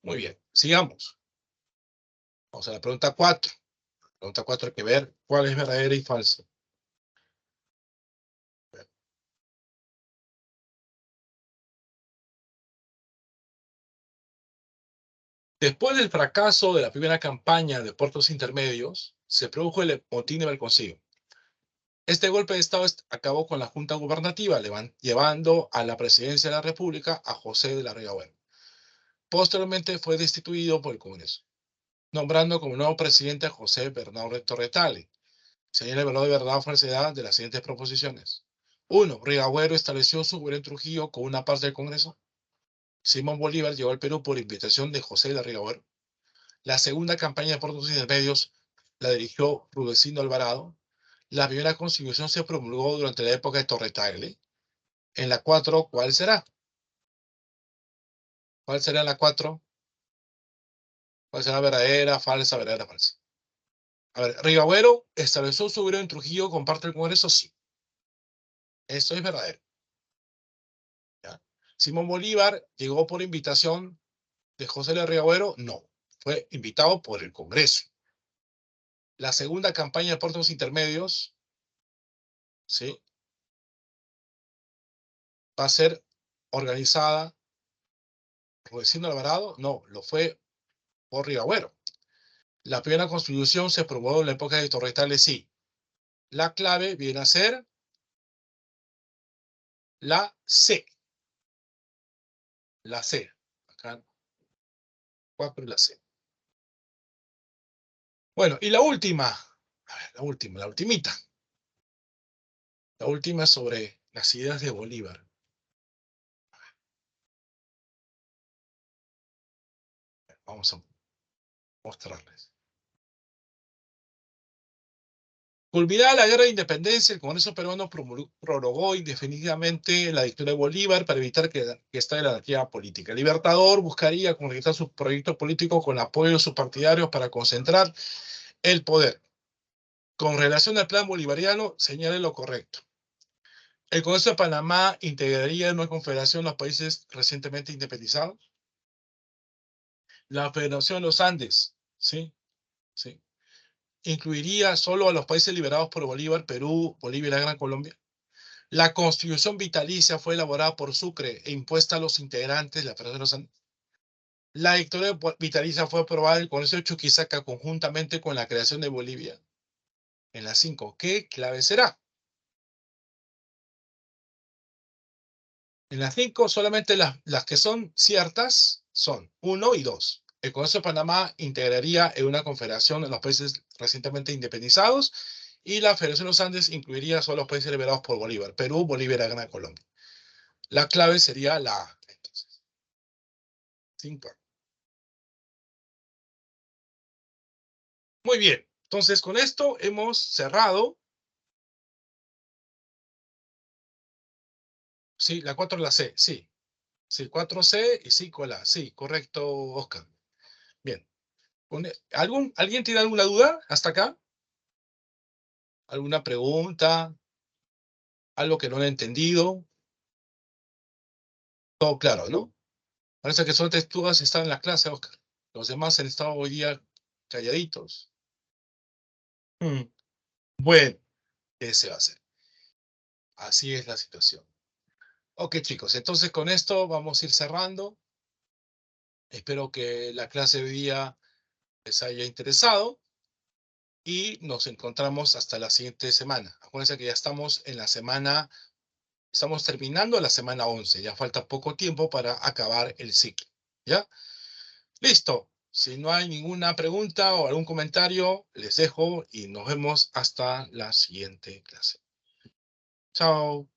Muy bien, sigamos. Vamos a la pregunta 4. Pregunta 4 hay que ver cuál es verdadera y falso. Después del fracaso de la primera campaña de puertos intermedios, se produjo el motín de Balconcillo. Este golpe de Estado acabó con la Junta Gubernativa, llevando a la presidencia de la República a José de la Riga Bueno. Posteriormente fue destituido por el Congreso, nombrando como nuevo presidente a José Bernardo Torretale. Señala el valor de verdad o falsedad de las siguientes proposiciones. 1. Rigagüero estableció su gobierno en Trujillo con una parte del Congreso. Simón Bolívar llegó al Perú por invitación de José de Rigagüero. La segunda campaña de puertos intermedios la dirigió Rudecindo Alvarado. La primera constitución se promulgó durante la época de Torre Tagle. En la 4, ¿cuál será? ¿Cuál será la 4? ¿Cuál será verdadera, falsa, verdadera, falsa? A ver, Rigagüero estableció su gobierno en Trujillo con parte del Congreso, sí. Eso es verdadero. ¿Ya? Simón Bolívar llegó por invitación de José de Rigagüero, no. Fue invitado por el Congreso. La segunda campaña de puertos intermedios, ¿sí? Va a ser organizada por Rudecindo Alvarado, no, lo fue por Rigagüero. La primera constitución se aprobó en la época de Torre Tagle, sí. La clave viene a ser la C. La C. Acá, 4 y la C. Bueno, y la última. A ver, la ultimita. La última es sobre las ideas de Bolívar. Vamos a mostrarles. Culminada la guerra de independencia, el Congreso peruano prorrogó indefinidamente la dictadura de Bolívar para evitar que estalle la anarquía política. El Libertador buscaría concretar su proyecto político con apoyo de sus partidarios para concentrar el poder. Con relación al plan bolivariano, señale lo correcto. El Congreso de Panamá integraría en una confederación los países recientemente independizados. La Federación de los Andes, ¿sí? Sí. Incluiría solo a los países liberados por Bolívar, Perú, Bolivia y la Gran Colombia. La Constitución vitalicia fue elaborada por Sucre e impuesta a los integrantes de la Federación de los Andes. La dictadura vitalicia fue aprobada en el Congreso de Chuquisaca conjuntamente con la creación de Bolivia. En la 5, ¿qué clave será? En las 5 solamente las que son ciertas son 1 y 2. El Congreso de Panamá integraría en una confederación de los países recientemente independizados y la Federación de los Andes incluiría solo los países liberados por Bolívar, Perú, Bolivia y la Gran Colombia. La clave sería la A. Entonces, 5. Muy bien. Entonces, con esto hemos cerrado. Sí, la 4 la C, sí. Sí, 4C y 5 la A. Sí, correcto, Oscar. Bien. ¿Alguien tiene alguna duda hasta acá? ¿Alguna pregunta? ¿Algo que no he entendido? Todo claro, ¿no? Parece que solo tú has estado en la clase, Oscar. Los demás han estado hoy día calladitos. Bueno, ¿qué se va a hacer? Así es la situación. Ok, chicos, entonces con esto vamos a ir cerrando. Espero que la clase de hoy día les haya interesado y nos encontramos hasta la siguiente semana. Acuérdense que ya estamos en la semana, estamos terminando la semana 11. Ya falta poco tiempo para acabar el ciclo. ¿Ya? Listo. Si no hay ninguna pregunta o algún comentario, les dejo y nos vemos hasta la siguiente clase. Chao.